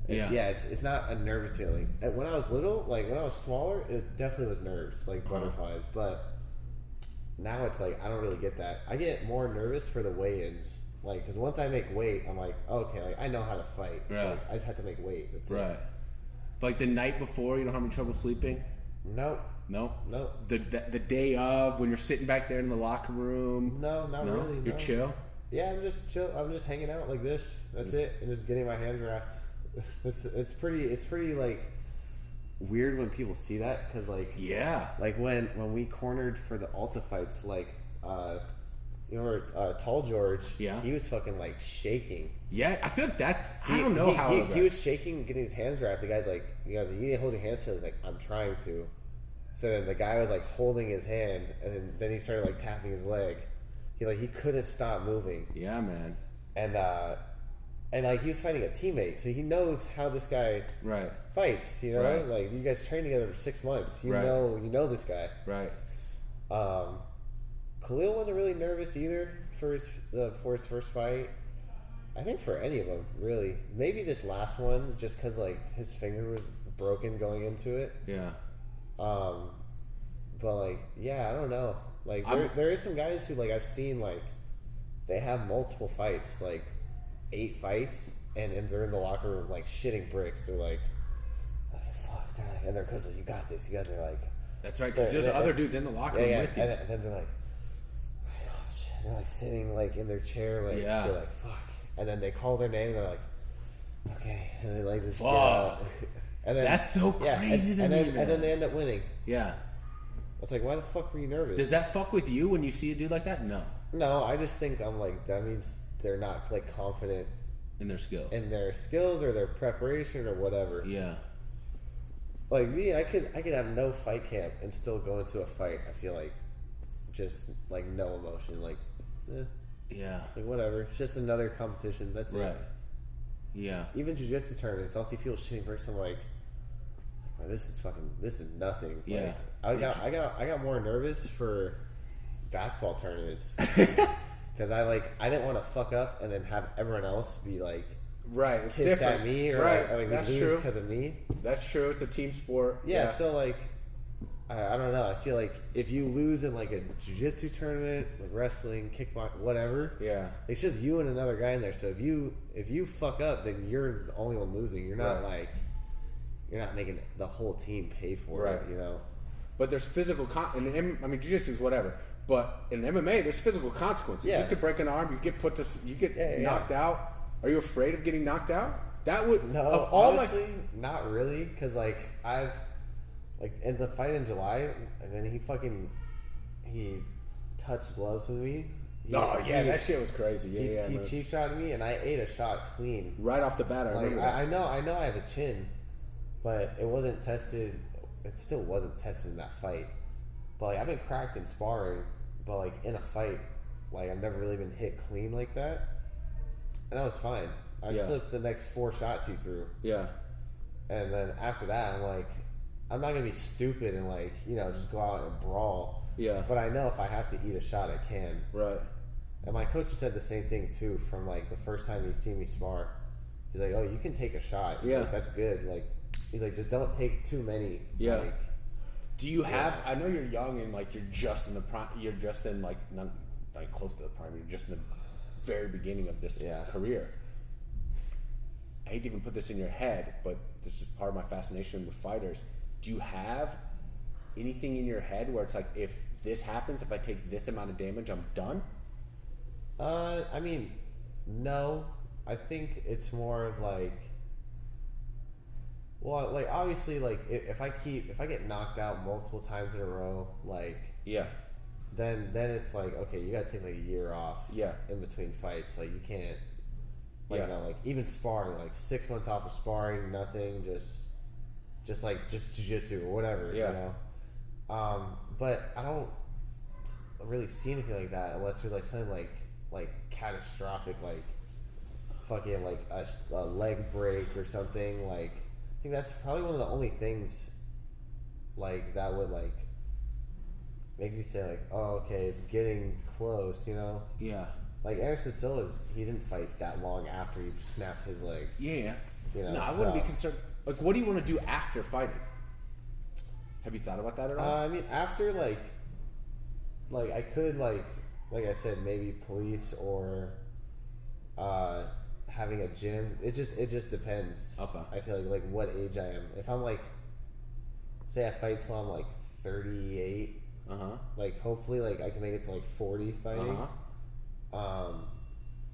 Yeah.
It's not a nervous feeling. And when I was little, like when I was smaller, it definitely was nerves, like butterflies. But now it's like I don't really get that. I get more nervous for the weigh-ins, like because once I make weight, I'm like, okay, like I know how to fight. It's
Right.
like, I just have to make weight. That's
Right.
it.
Like the night before, you don't have any trouble sleeping?
Nope.
No?
Nope.
The day of, when you're sitting back there in the locker room?
No, not
No?
really.
You're
no.
chill?
Yeah, I'm just chill. I'm just hanging out like this. That's it, and just getting my hands wrapped. It's pretty like weird when people see that because like
Yeah.
like when we cornered for the Alta fights, like Tall George,
Yeah.
he was fucking like shaking.
Yeah, I feel like that's, I don't know how.
he was shaking, getting his hands wrapped. The guy's like, you need to hold your hands still. He's like, I'm trying to. So then the guy was like holding his hand, and then he started like tapping his leg. He couldn't stop moving.
Yeah, man.
And like he was fighting a teammate, so he knows how this guy
Right.
fights. You know,
Right.
like you guys trained together for 6 months. You
Right.
know this guy.
Right.
Khalil wasn't really nervous either for his first fight. I think for any of them, really. Maybe this last one, just because like his finger was broken going into it.
Yeah.
But like, yeah, I don't know. Like there is some guys who like I've seen like they have multiple fights, like 8 fights, and they're in the locker room like shitting bricks. They're like, oh, fuck, they're like, and they're because you got this. You got. They're like,
That's right, because there's other dudes in the locker room with you.
and then they're like, oh, shit. They're like sitting like in their chair, like they're like, fuck, and then they call their name, and they're like, okay, and they like just get out. And then,
That's so crazy to me,
and then they end up winning.
Yeah.
It's like, why the fuck were you nervous?
Does that fuck with you when you see a dude like that? No.
No, I just think I'm like, that means they're not like confident
In their skills.
in their skills or their preparation or whatever.
Yeah.
Like me, I could have no fight camp and still go into a fight. I feel like just like no emotion, like
Yeah.
like whatever. It's just another competition. That's
Right.
it.
Yeah.
Even jiu-jitsu tournaments, I'll see people shitting bricks. I'm like, oh, this is nothing.
Yeah.
Like, I got more nervous for basketball tournaments because I didn't want to fuck up and then have everyone else be like
Right. It's
pissed
different.
at me or
right.
like
That's
we lose
true.
because of me.
That's true. It's a team sport.
Yeah, so like I don't know. I feel like if you lose in like a jiu-jitsu tournament, like wrestling, kickboxing, whatever,
Yeah.
it's just you and another guy in there. So if you fuck up, then you're the only one losing. You're not
Right.
you're not making the whole team pay for
Right.
it. You know.
But there's physical jiu-jitsu is whatever. But in MMA, there's physical consequences.
Yeah.
You could break an arm. You get
Yeah.
knocked out. Are you afraid of getting knocked out? That would
No,
of all
honestly, not really. Because like I've like in the fight in July, and then he touched gloves with me.
that shit was crazy.
He
Man.
cheap shot me, and I ate a shot clean.
Right off the bat, I
Like
remember that.
I know I have a chin, but it wasn't tested. It still wasn't tested in that fight. But like I've been cracked in sparring, but like in a fight, like I've never really been hit clean like that, and I was fine. I slipped the next 4 shots he threw.
Yeah.
And then after that, I'm like, I'm not gonna be stupid and like just go out and brawl.
Yeah.
But I know if I have to eat a shot, I can.
Right.
And my coach said the same thing too. From like the first time he seen me spar, he's like, "Oh, you can take a shot.
Yeah.
Like, that's good." Like, he's like, "Just don't take too many."
Yeah.
Like,
Do you have? I know you're young and like you're just in the prime. You're just in like not close to the prime. You're just in the very beginning of this career. I hate to even put this in your head, but this is part of my fascination with fighters. Do you have anything in your head where it's like, if this happens, if I take this amount of damage, I'm done?
I mean, no. I think it's more of like, well, like obviously, like if I get knocked out multiple times in a row, like
yeah,
then it's like, okay, you gotta take like a year off.
Yeah.
In between fights, like you can't, like
Yeah.
you know, like even sparring, like 6 months off of sparring, nothing, just jiu-jitsu or whatever.
Yeah.
You know, but I don't really see anything like that unless there's like something like catastrophic, like fucking like a leg break or something. Like I think that's probably one of the only things like that would like make me say like, oh, okay, it's getting close, you know?
Yeah.
Like Anderson Silva's, he didn't fight that long after he snapped his leg.
Yeah.
You know,
no, I wouldn't be concerned. Like, what do you want to do after fighting? Have you thought about that at all?
I mean, after like I could like I said, maybe police or having a gym. It just depends.
Okay.
I feel like what age I am. If I'm like, say I fight till I'm like 38. Like hopefully like I can make it to like 40 fighting.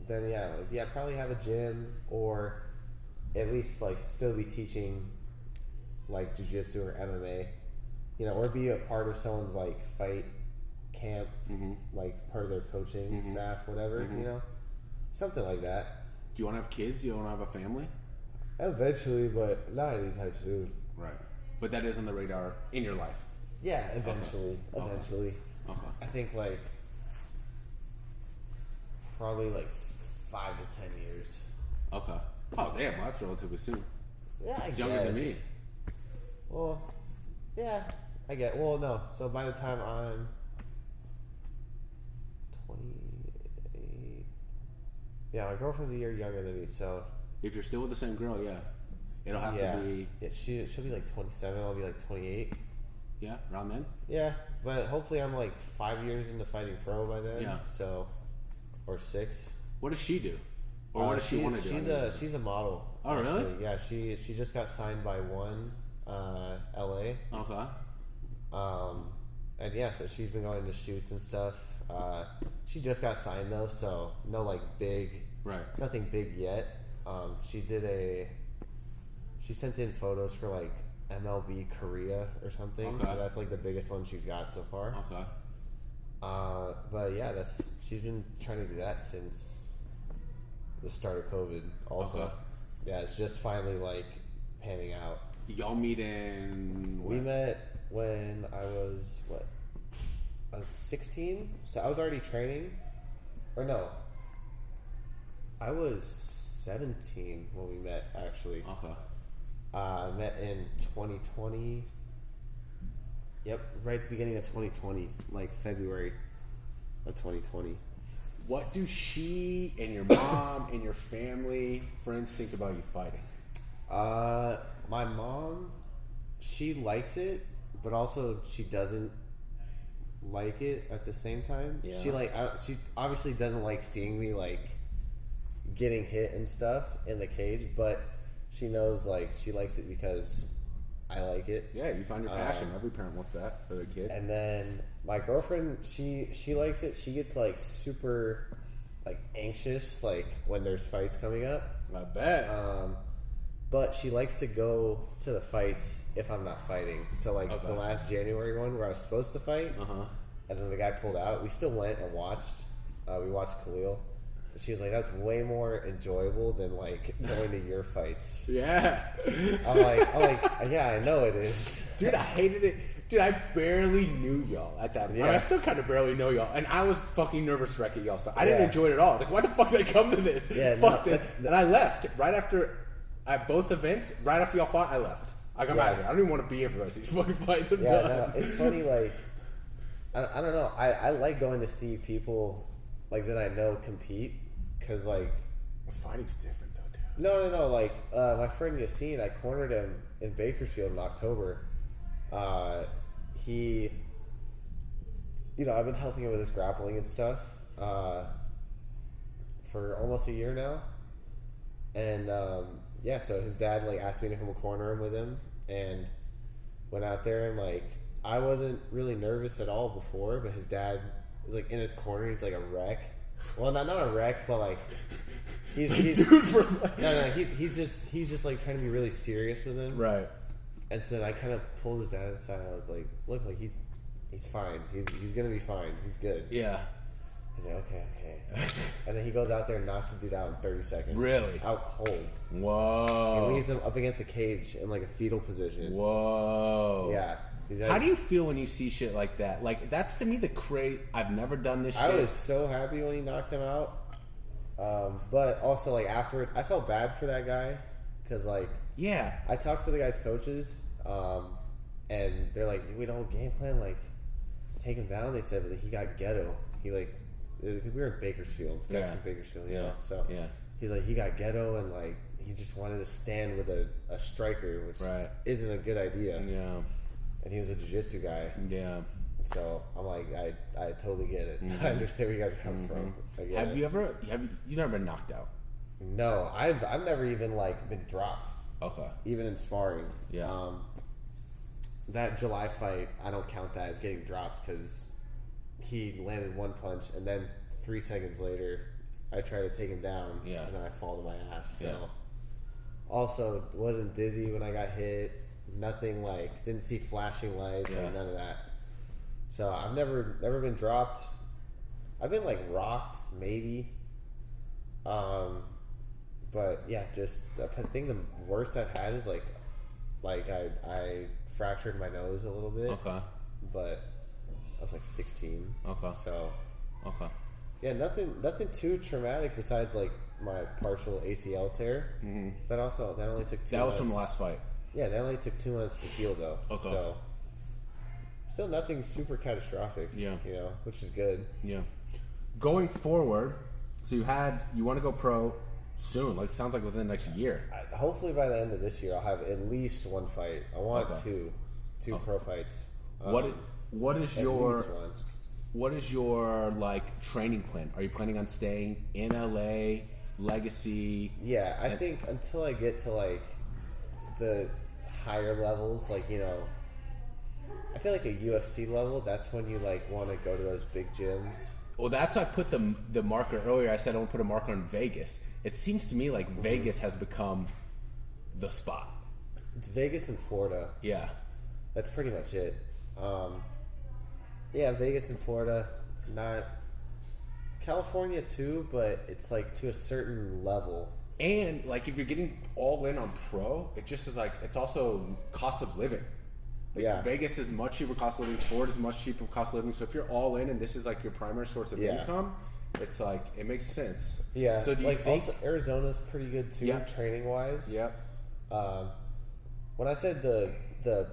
Then yeah, probably have a gym or at least like still be teaching like jiu-jitsu or MMA, you know, or be a part of someone's like fight camp, like part of their coaching staff, whatever, you know, something like that.
Do you want to have kids? Do you want to have a family?
Eventually, but not anytime soon.
Right. But that is on the radar in your life.
Yeah, eventually.
Okay.
Eventually.
Okay.
I think like probably like 5 to 10 years.
Okay. Oh damn, well, that's relatively soon.
Yeah,
it's younger than me.
Well, yeah, I get. Well, no. So by the time I'm 28, yeah, my girlfriend's a year younger than me. So
if you're still with the same girl, yeah, it'll have to be.
Yeah, she'll be like 27. I'll be like 28.
Yeah, around then.
Yeah, but hopefully I'm like 5 years into fighting pro by then.
Yeah.
So, or 6.
What does she do? Or what does she want to do?
She's a model.
Oh,
actually.
really?
Yeah, she just got signed by One LA.
Okay.
And yeah, so she's been going to shoots and stuff. She just got signed though, so no like big, nothing big yet. She sent in photos for like MLB Korea or something.
Okay.
So that's like the biggest one she's got so far.
Okay.
But yeah, she's been trying to do that since the start of COVID. Also,
Okay.
Yeah, it's just finally like panning out.
Y'all meet in.
We met when I was what? I was 16, so I was already training. Or no, I was 17 when we met. Actually,
Okay.
I met in 2020. Yep, right at the beginning of 2020, like February of 2020.
What do she and your mom and your family, friends think about you fighting?
My mom, she likes it, but also she doesn't like it at the same time.
Yeah.
She obviously doesn't like seeing me like getting hit and stuff in the cage, but she knows like she likes it because I like it.
Yeah, you find your passion. Every parent wants that for their kid.
And then my girlfriend, she likes it. She gets like super like anxious like when there's fights coming up.
I bet.
But she likes to go to the fights if I'm not fighting. So like the last January one where I was supposed to fight, and then the guy pulled out. We still went and watched. We watched Khalil. She was like, "That's way more enjoyable than like going to your fights."
Yeah.
I'm like, yeah, I know it is.
Dude, I hated it. Dude, I barely knew y'all at that point.
Yeah.
I still kind of barely know y'all. And I was fucking nervous wreck at y'all stuff. I didn't enjoy it at all. I was like, why the fuck did I come to this?
Yeah,
fuck this. And I left. Right after, at both events, right after y'all fought, I left. Like, I'm out of here. I don't even want to be here for the rest of these fucking fights. I'm done.
No, it's funny, like, I don't know. I like going to see people, like, that I know compete. Because, like...
Fighting's different, though, dude.
No. Like, my friend Yassine, I cornered him in Bakersfield in October. He... You know, I've been helping him with his grappling and stuff for almost a year now. And, yeah, so his dad, like, asked me to come corner him with him. And went out there and, like, I wasn't really nervous at all before, but his dad is like in his corner. He's like a wreck. Well, not a wreck, but like he's
dude for like,
he's just like trying to be really serious with him.
right.
And so then I kind of pulled his dad aside. I was like, look, like he's fine. He's gonna be fine. He's good.
Yeah.
He's like, okay. And then he goes out there and knocks the dude out in 30 seconds.
Really?
Out cold.
Whoa.
He leaves him up against the cage in like a fetal position.
Whoa.
Yeah.
How do you feel when you see shit like that? Like, that's to me the I've never done this shit.
I was so happy when he knocked him out. But also, like, afterward, I felt bad for that guy. Because, like,
yeah.
I talked to the guy's coaches, and they're like, we don't game plan, like, take him down. They said that he got ghetto. He, like, because we were in Bakersfield. The guy's from Bakersfield, you know? So he's like, he got ghetto, and, like, he just wanted to stand with a striker, which isn't a good idea.
Yeah.
And he was a jiu-jitsu guy.
Yeah.
So I'm like, I totally get it. I understand where you guys are coming from.
You've never been knocked out?
No, I've never even like been dropped.
Okay.
Even in sparring.
Yeah.
That July fight, I don't count that as getting dropped because he landed one punch and then 3 seconds later, I tried to take him down.
Yeah.
And then I fall to my ass. So.
Yeah.
Also, wasn't dizzy when I got hit. Nothing like, didn't see flashing lights, like none of that. So I've never been dropped. I've been like rocked, maybe. But yeah, just I think the worst I've had is like I fractured my nose a little bit.
Okay.
But I was like 16.
Okay.
So.
Okay.
Yeah, nothing too traumatic besides like my partial ACL tear. Mm-hmm. That only took 2 months.
That was from the last fight.
Yeah, that only took 2 months to heal though.
Okay.
So still nothing super catastrophic.
Yeah.
You know, which is good.
Yeah. Going forward, so you want to go pro soon. Like, it sounds like within the next year.
Hopefully by the end of this year, I'll have at least one fight. I want two pro fights.
What is your like training plan? Are you planning on staying in LA, Legacy?
Yeah, I think until I get to like the higher levels, like, you know, I feel like a UFC level, that's when you like want to go to those big gyms.
Well, that's why I put the marker earlier. I said I want to put a marker on Vegas. It seems to me like Vegas has become the spot.
It's Vegas and Florida.
Yeah.
That's pretty much it. Yeah, Vegas and Florida. Not California too, but it's like to a certain level.
And like if you're getting all in on pro, it just is like it's also cost of living. Like Vegas is much cheaper cost of living. Florida is much cheaper cost of living. So if you're all in and this is like your primary source of income, it's like it makes sense.
Yeah.
So do you think
also Arizona's pretty good too, training wise?
Yep.
When I said the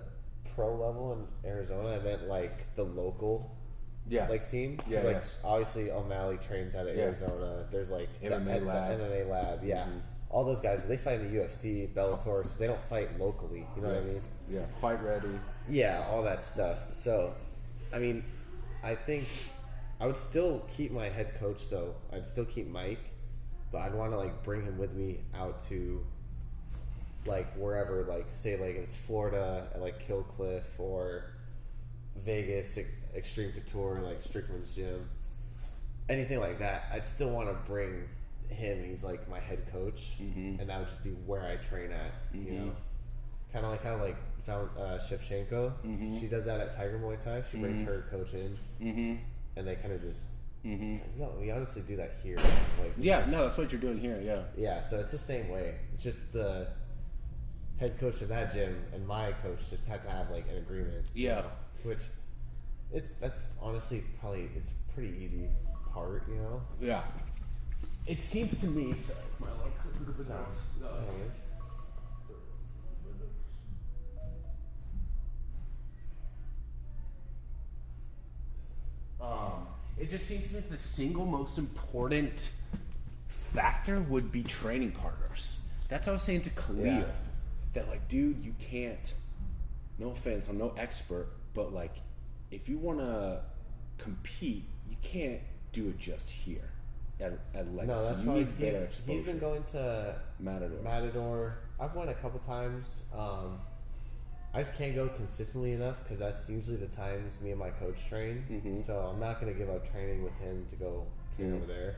pro level in Arizona, I meant like the local like scene.
Yeah.
Like obviously O'Malley trains out of Arizona. There's like
MMA lab.
The MMA lab, yeah. Mm-hmm. All those guys, they fight in the UFC, Bellator, so they don't fight locally. You know what I mean?
Yeah. Fight ready.
Yeah, all that stuff. So, I mean, I think I would still keep my head coach, so I'd still keep Mike, but I'd want to like bring him with me out to like wherever, like say like it's Florida at like Kill Cliff or Vegas, Extreme Couture, like Strickland's gym, anything like that. I'd still want to bring him. He's like my head coach, and that would just be where I train at. You know, kind of like Shevchenko. She does that at Tiger Muay Thai. She brings her coach in, and they kind of just. We honestly do that here. Like,
no, that's what you're doing here.
Yeah. So it's the same way. It's just the head coach of that gym and my coach just had to have like an agreement.
Yeah.
You know, which that's honestly probably it's a pretty easy part. You know.
Yeah. It seems to me. Sorry, it's my like. It just seems to me the single most important factor would be training partners. That's what I was saying to Khalil.
Yeah.
That like, dude, you can't. No offense, I'm no expert, but like, if you want to compete, you can't do it just here at Legacy.
No, that's
you
why
need better exposure.
He's been going to
Matador.
Matador. I've won a couple times. I just can't go consistently enough because that's usually the times me and my coach train.
Mm-hmm.
So I'm not going to give up training with him to go train over there.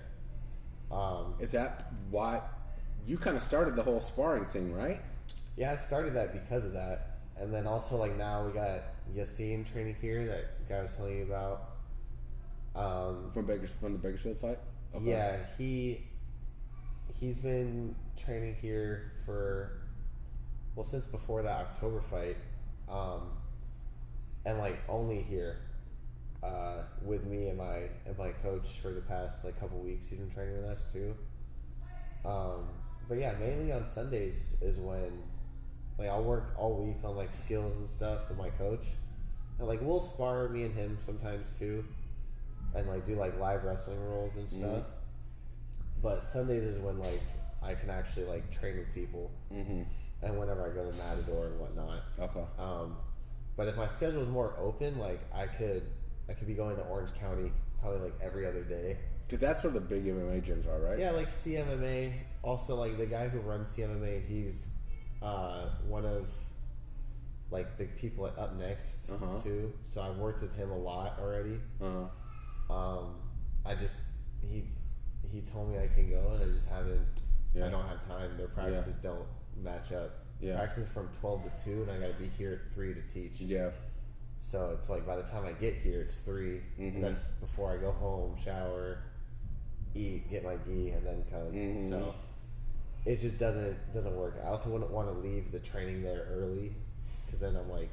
Is that why you kind of started the whole sparring thing, right?
Yeah, I started that because of that. And then also, like, now we got Yassine training here that guy was telling you about.
From the Bakersfield fight? Okay.
Yeah, he's been training here for, well, since before that October fight. And, like, only here with me and my coach for the past, like, couple weeks. He's been training with us, too. But, yeah, mainly on Sundays is when, like, I'll work all week on, like, skills and stuff with my coach. And, like, we'll spar, me and him, sometimes, too. And, like, do, like, live wrestling rolls and stuff. But Sundays is when, like, I can actually, like, train with people. And whenever I go to Matador and whatnot.
Okay.
But if my schedule is more open, like, I could be going to Orange County probably, like, every other day.
Because that's where the big MMA gyms are, right?
Yeah, like, CMMA. Also, like, the guy who runs CMMA, he's one of, like, the people at Up Next, too. So I've worked with him a lot already. He told me I can go, and I just haven't. I don't have time. Their practices don't match up. Practices from 12 to 2, and I got to be here at 3 to teach. So it's like by the time I get here, it's 3. And that's before I go home, shower, eat, get my gi, and then come. So it just doesn't work. I also wouldn't want to leave the training there early, because then I'm like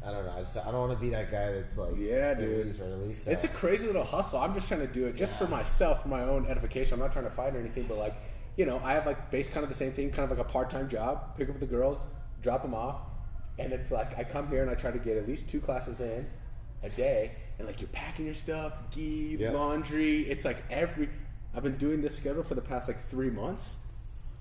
I don't know. I don't want to be that guy that's like,
dude.
Early, so.
It's a crazy little hustle. I'm just trying to do it just for myself, for my own edification. I'm not trying to fight or anything, but like, you know, I have like kind of the same thing, kind of like a part-time job. Pick up the girls, drop them off, and it's like I come here and I try to get at least 2 classes in a day, and like you're packing your stuff, gi, laundry. It's like I've been doing this schedule for the past like 3 months.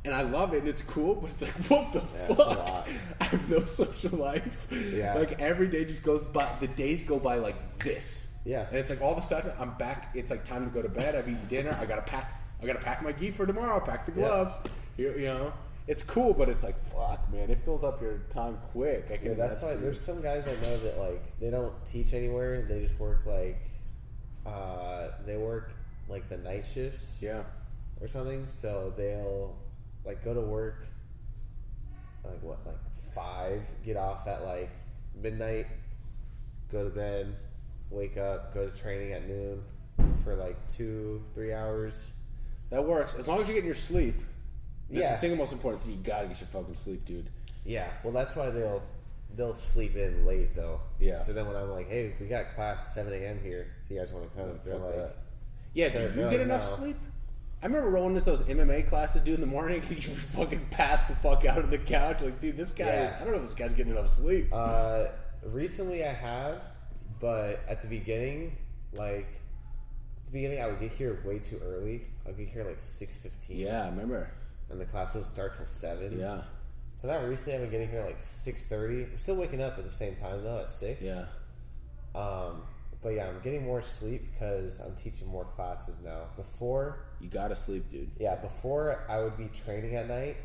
And I love it, and it's cool, but it's like, what the fuck? I have no social life. Like, every day just goes by, the days go by like this. And it's like, all of a sudden, I'm back, it's like time to go to bed, I've eaten dinner, I gotta pack my gi for tomorrow, pack the gloves. You know, it's cool, but it's like, fuck, man, it fills up your time quick.
That's why there's some guys I know that, like, they don't teach anywhere, they just work, like, they work, like, the night shifts. Or something, so they'll, like, go to work, like 5, get off at like midnight, go to bed, wake up, go to training at noon for like 2-3 hours.
That works as long as you're getting your sleep. That's the single most important thing. You gotta get your fucking sleep, dude.
Well, that's why they'll sleep in late though. So then when I'm like, hey, we got class 7 a.m. here, if you guys want to come, they're like,
dude, you get enough sleep? I remember rolling with those MMA classes, dude, in the morning, and you fucking passed the fuck out on the couch. Like, dude, this guy, I don't know if this guy's getting enough sleep.
Recently I have, but at the beginning, I would get here way too early. I would get here like 6:15.
Yeah, I remember.
And the class would start till 7.
Yeah.
So now recently I've been getting here like 6:30. I'm still waking up at the same time, though, at 6.
Yeah.
But yeah, I'm getting more sleep because I'm teaching more classes now. Before...
You gotta sleep, dude.
Yeah, before I would be training at night,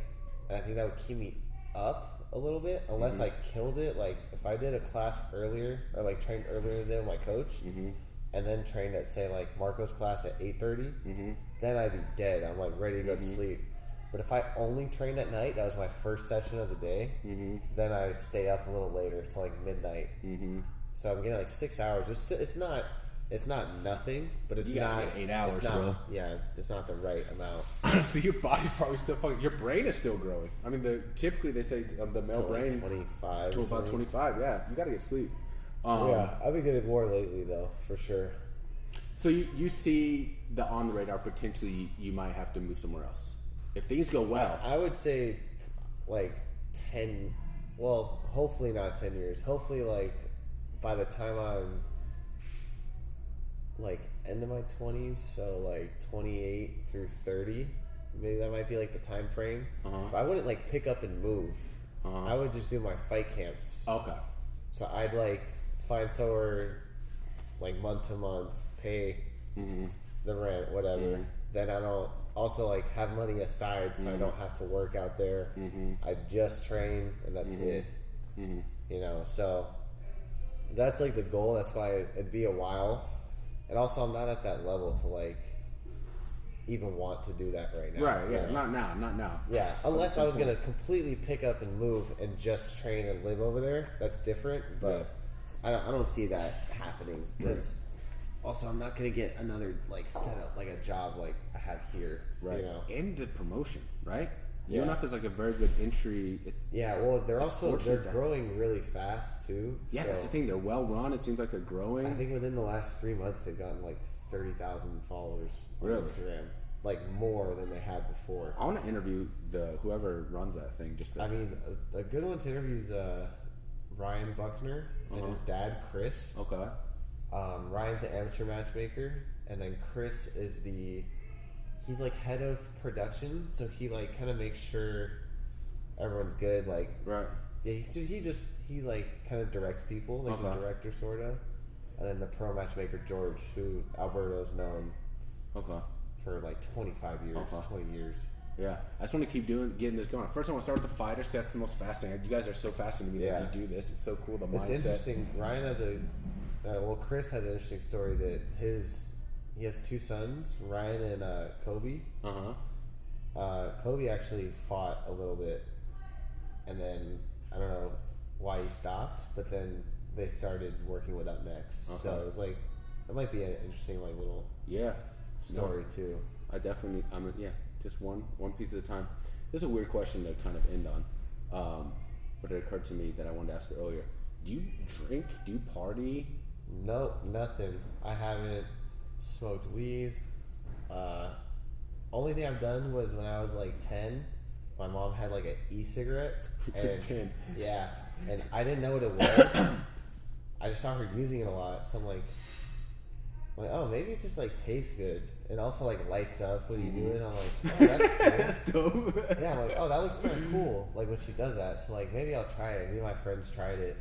and I think that would keep me up a little bit, unless I killed it. Like, if I did a class earlier, or like trained earlier than my coach, and then trained at, say, like Marco's class at 8:30, then I'd be dead. I'm like ready to go to sleep. But if I only trained at night, that was my first session of the day, then I stay up a little later till like midnight. So I'm getting like 6 hours. It's not nothing, but it's not
8 hours,
bro. Yeah, it's not the right amount.
Honestly, your body's probably still fucking. Your brain is still growing. I mean, typically they say the male brain
like 25
to about 25. Yeah, you gotta get sleep.
I've been getting more lately though, for sure.
So you see the on the radar potentially you might have to move somewhere else if things go well.
I would say like 10. Well, hopefully not 10 years. Hopefully, like by the time I'm like end of my 20s, so like 28 through 30, maybe that might be like the time frame. But I wouldn't like pick up and move. I would just do my fight camps.
Okay.
So I'd like find somewhere like month to month, pay the rent, whatever. Then also like have money aside so I don't have to work out there. I just train and that's it. You know, so that's like the goal. That's why it'd be a while. And also I'm not at that level to like even want to do that right now.
Right, yeah, not now.
Yeah, unless I was going to completely pick up and move and just train and live over there. That's different, but I don't see that happening because also I'm not going to get another like setup, like a job like I have here.
Right.
You know?
And the promotion, right?
Yeah.
UNF is like a very good entry.
Well, they're growing really fast too.
Yeah,
so
that's the thing. They're well run. It seems like they're growing.
I think within the last 3 months they've gotten like 30,000 followers on Instagram. Like more than they had before.
I want to interview whoever runs that thing.
I mean, a good one to interview is Ryan Buckner and his dad Chris.
Okay.
Ryan's the amateur matchmaker, and then Chris is he's like head of production, so he like kind of makes sure everyone's good. Like yeah, he like kind of directs people, like the director sort of. And then the pro matchmaker George, who Alberto's known.
Okay.
For like 25 years, 20 years.
Yeah, I just want to keep getting this going. First, I want to start with the fighters. That's the most fascinating. You guys are so fascinating to me that you do this. It's so cool. The mindset.
It's interesting. Ryan has Chris has an interesting story that he has two sons, Ryan and Kobe. Kobe actually fought a little bit, and then I don't know why he stopped, but then they started working with Up Next. So it was like that might be an interesting like little story too.
I definitely just one piece at a time. This is a weird question to kind of end on, but it occurred to me that I wanted to ask earlier. Do you drink? Do you party?
No, nothing. I haven't smoked weed. Only thing I've done was when I was like 10. My mom had like an e-cigarette. And
10.
Yeah, and I didn't know what it was. I just saw her using it a lot, so I'm like, oh, maybe it just like tastes good. It also like lights up when you do it. I'm like, oh, that's cool.
That's dope.
Yeah, I'm like, oh, that looks kind of cool. Like when she does that, so like maybe I'll try it. Me and my friends tried it,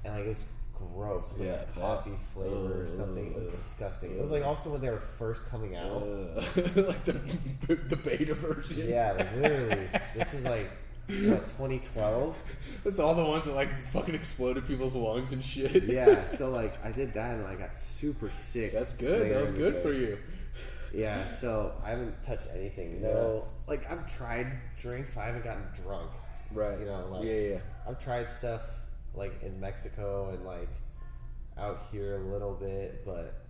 and like it was gross. It was like a coffee flavor or something. It was disgusting. It was like also when they were first coming out,
like the beta version.
Yeah, like literally. This is like. What, 2012?
It's all the ones that like fucking exploded people's lungs and shit.
Yeah, so like I did that and I got super sick.
That's good. That was good for you.
Yeah, so I haven't touched anything. No, like I've tried drinks, but I haven't gotten drunk.
Right.
You know, like I've tried stuff like in Mexico and like out here a little bit, but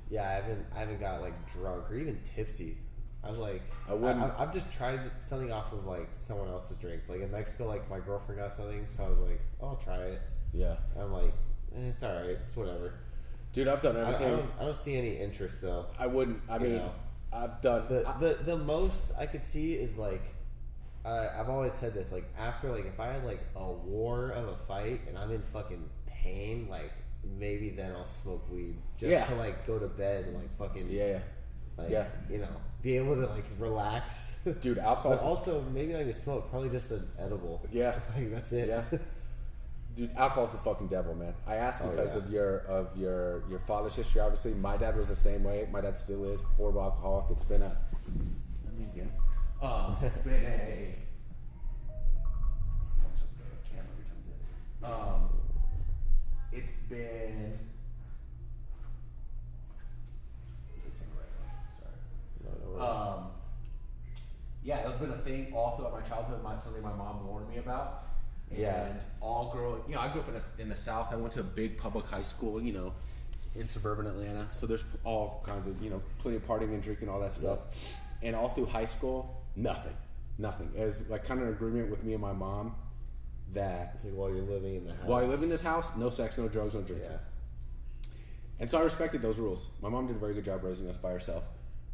yeah, I haven't got like drunk or even tipsy. I was like, I've just tried something off of like someone else's drink. Like in Mexico, like my girlfriend got something, so I was like, oh, I'll try it. Yeah. And I'm like, it's all right. It's whatever.
Dude, I've done everything.
I don't see any interest though.
I wouldn't. I mean, I've done
the most I could see is like, I've always said this. Like after like if I had like a war of a fight and I'm in fucking pain, like maybe then I'll smoke weed just to like go to bed and like fucking like, you know, be able to like relax.
Dude, alcohol.
But also maybe not even smoke, probably just an edible.
Yeah.
Like that's it.
Yeah. Dude, alcohol's the fucking devil, man. I asked because of your father's history. Obviously, my dad was the same way. My dad still is horrible alcoholic. It's been a. It's been a. It's been. Yeah, it's been a thing all throughout my childhood. Something my mom warned me about. And all growing, you know, I grew up in the South. I went to a big public high school, you know, in suburban Atlanta. So there's all kinds of, you know, plenty of partying and drinking, all that stuff. And all through high school, nothing. It was like kind of an agreement with me and my mom that
it's like while you're living in the house.
While you live in this house, no sex, no drugs, no drinking. Yeah. And so I respected those rules. My mom did a very good job raising us by herself.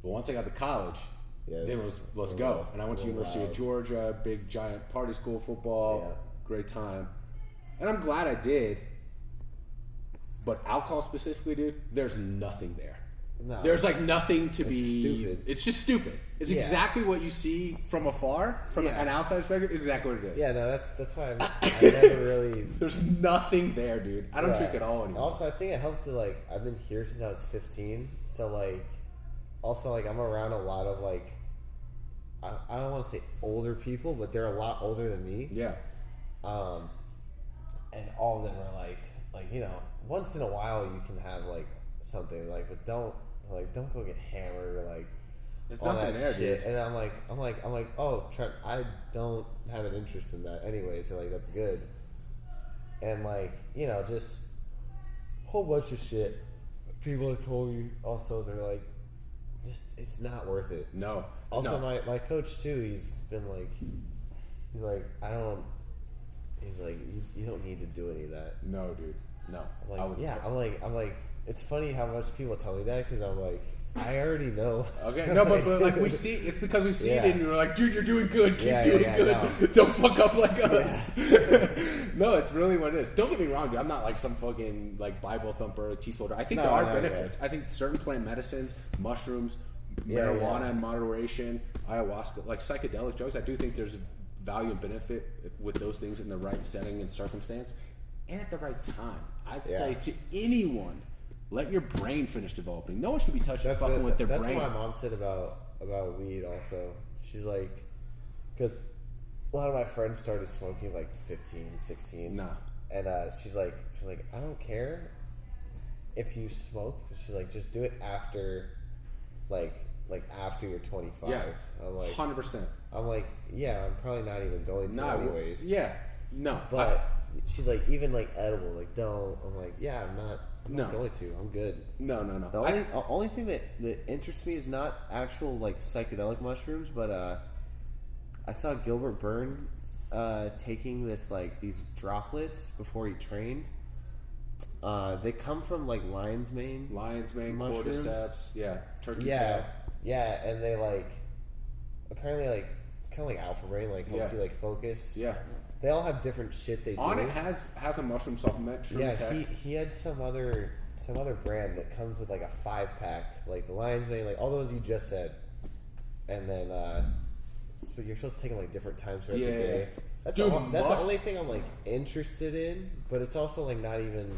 But once I got to college, then it was let's go. And I went to University of Georgia, big giant party school, football, great time. And I'm glad I did. But alcohol specifically, dude, there's nothing there. No, there's like nothing to be. Stupid. It's just stupid. It's exactly what you see from afar, from an outside perspective. It's exactly what it is.
Yeah, no, that's why I never really.
There's nothing there, dude. I don't drink at all anymore.
Also, I think it helped to like I've been here since I was 15, so like also like I'm around a lot of like I don't want to say older people, but they're a lot older than me.
Yeah.
And all of them are like once in a while you can have like something like, but don't go get hammered or like
There's
all
nothing
that
there,
shit.
dude.
And I'm like, oh, Trent, I don't have an interest in that anyway, so like that's good. And like just a whole bunch of shit. People have told me also they're like, just it's not worth it.
No.
Also,
no.
my coach too. He's like you don't need to do any of that.
No, dude. No.
I'm like it's funny how much people tell me that because I'm like I already know.
Okay, no, but like we see, it's because we see it, and you're like, dude, you're doing good. Keep doing good.
No.
Don't fuck up like us. No, it's really what it is. Don't get me wrong, dude. I'm not like some fucking like Bible thumper, teetotaler. I think there are benefits. I think certain plant medicines, mushrooms, marijuana in moderation, ayahuasca, like psychedelic drugs. I do think there's value and benefit with those things in the right setting and circumstance, and at the right time. I'd say to anyone. Let your brain finish developing. No one should be touching fucking with their brain.
That's what my mom said about weed also. She's like, because a lot of my friends started smoking like 15, 16.
Nah.
And she's like, I don't care if you smoke. She's like, just do it after, like after you're 25.
Yeah.
I'm like,
100%.
I'm like, yeah, I'm probably not even going to anyways.
Yeah. No.
But she's like, even like edible, like don't. I'm like, yeah, I'm not going to. I'm good.
No.
The only thing that interests me is not actual like psychedelic mushrooms, but I saw Gilbert Burns taking this like these droplets before he trained. They come from like lion's mane, mushrooms.
Cordyceps, turkey
tail.
tail.
Yeah, and they like apparently like it's kind of like alpha brain, like helps you like focus.
Yeah.
They all have different shit they do.
On it has a mushroom supplement.
He had some other brand that comes with like a 5-pack, like the lion's mane, like all those you just said, and then but you're supposed to take them like different times throughout the day. That's the only thing I'm like interested in, but it's also like not even.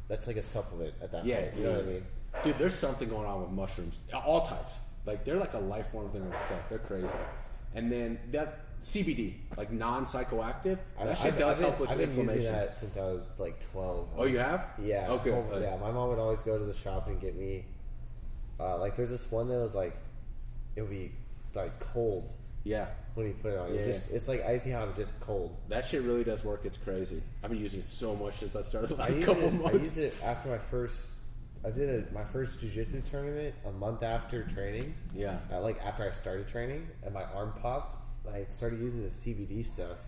That's like a supplement at that point. You know what I mean?
Dude, there's something going on with mushrooms, all types. Like they're like a life form thing in itself. They're crazy. And then that CBD, like non-psychoactive, that shit does help with inflammation. I've been using that
since I was like 12.
Oh, you have?
Yeah.
Okay.
Yeah, my mom would always go to the shop and get me. Like, there's this one that was like, it would be like cold.
Yeah.
When you put it on, it's like icy hot, just cold.
That shit really does work. It's crazy. I've been using it so much since I started the last couple months.
I used it after my first. I did my first jiu-jitsu tournament a month after training. Yeah. Like after I started training, and my arm popped. I started using the CBD stuff,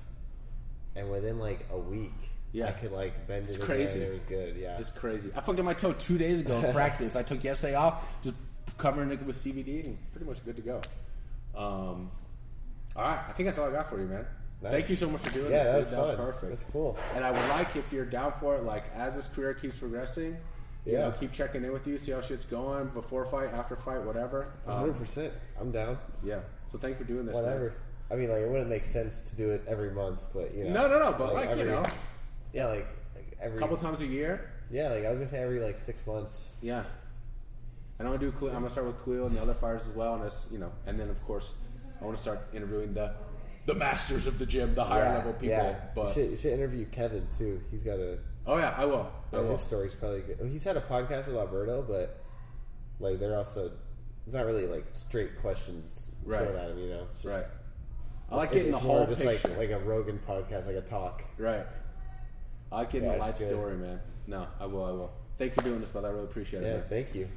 and within like a week, I could like bend it. It's crazy. It was good. Yeah.
It's crazy. I fucked up my toe 2 days ago in practice. I took yesterday off, just covering it with CBD, and it's pretty much good to go. All right, I think that's all I got for you, man. Nice. Thank you so much for doing this. That was perfect.
That's cool.
And I would like, if you're down for it, like as this career keeps progressing, you know, keep checking in with you, see how shit's going, before fight, after fight, whatever.
100%. I'm down.
Yeah. So thank you for doing this.
Whatever.
Man.
I mean, like it wouldn't make sense to do it every month, but you
know. No. But like
every,
you know.
Yeah, like every
couple times a year.
Yeah, like I was gonna say every like 6 months.
Yeah. And I'm gonna start with Khalil and the other fighters as well, and and then of course I want to start interviewing the masters of the gym, the higher level people.
Yeah.
But
you should interview Kevin too. He's got a.
Oh yeah, I will.
His story's probably good. He's had a podcast with Alberto, but like they're also it's not really like straight questions thrown at him. You know, it's just,
I like getting the whole
just
picture.
like a Rogan podcast, like a talk.
Right. I like getting the life story, man. No, I will. Thank you for doing this, brother. I really appreciate it.
Yeah, thank you.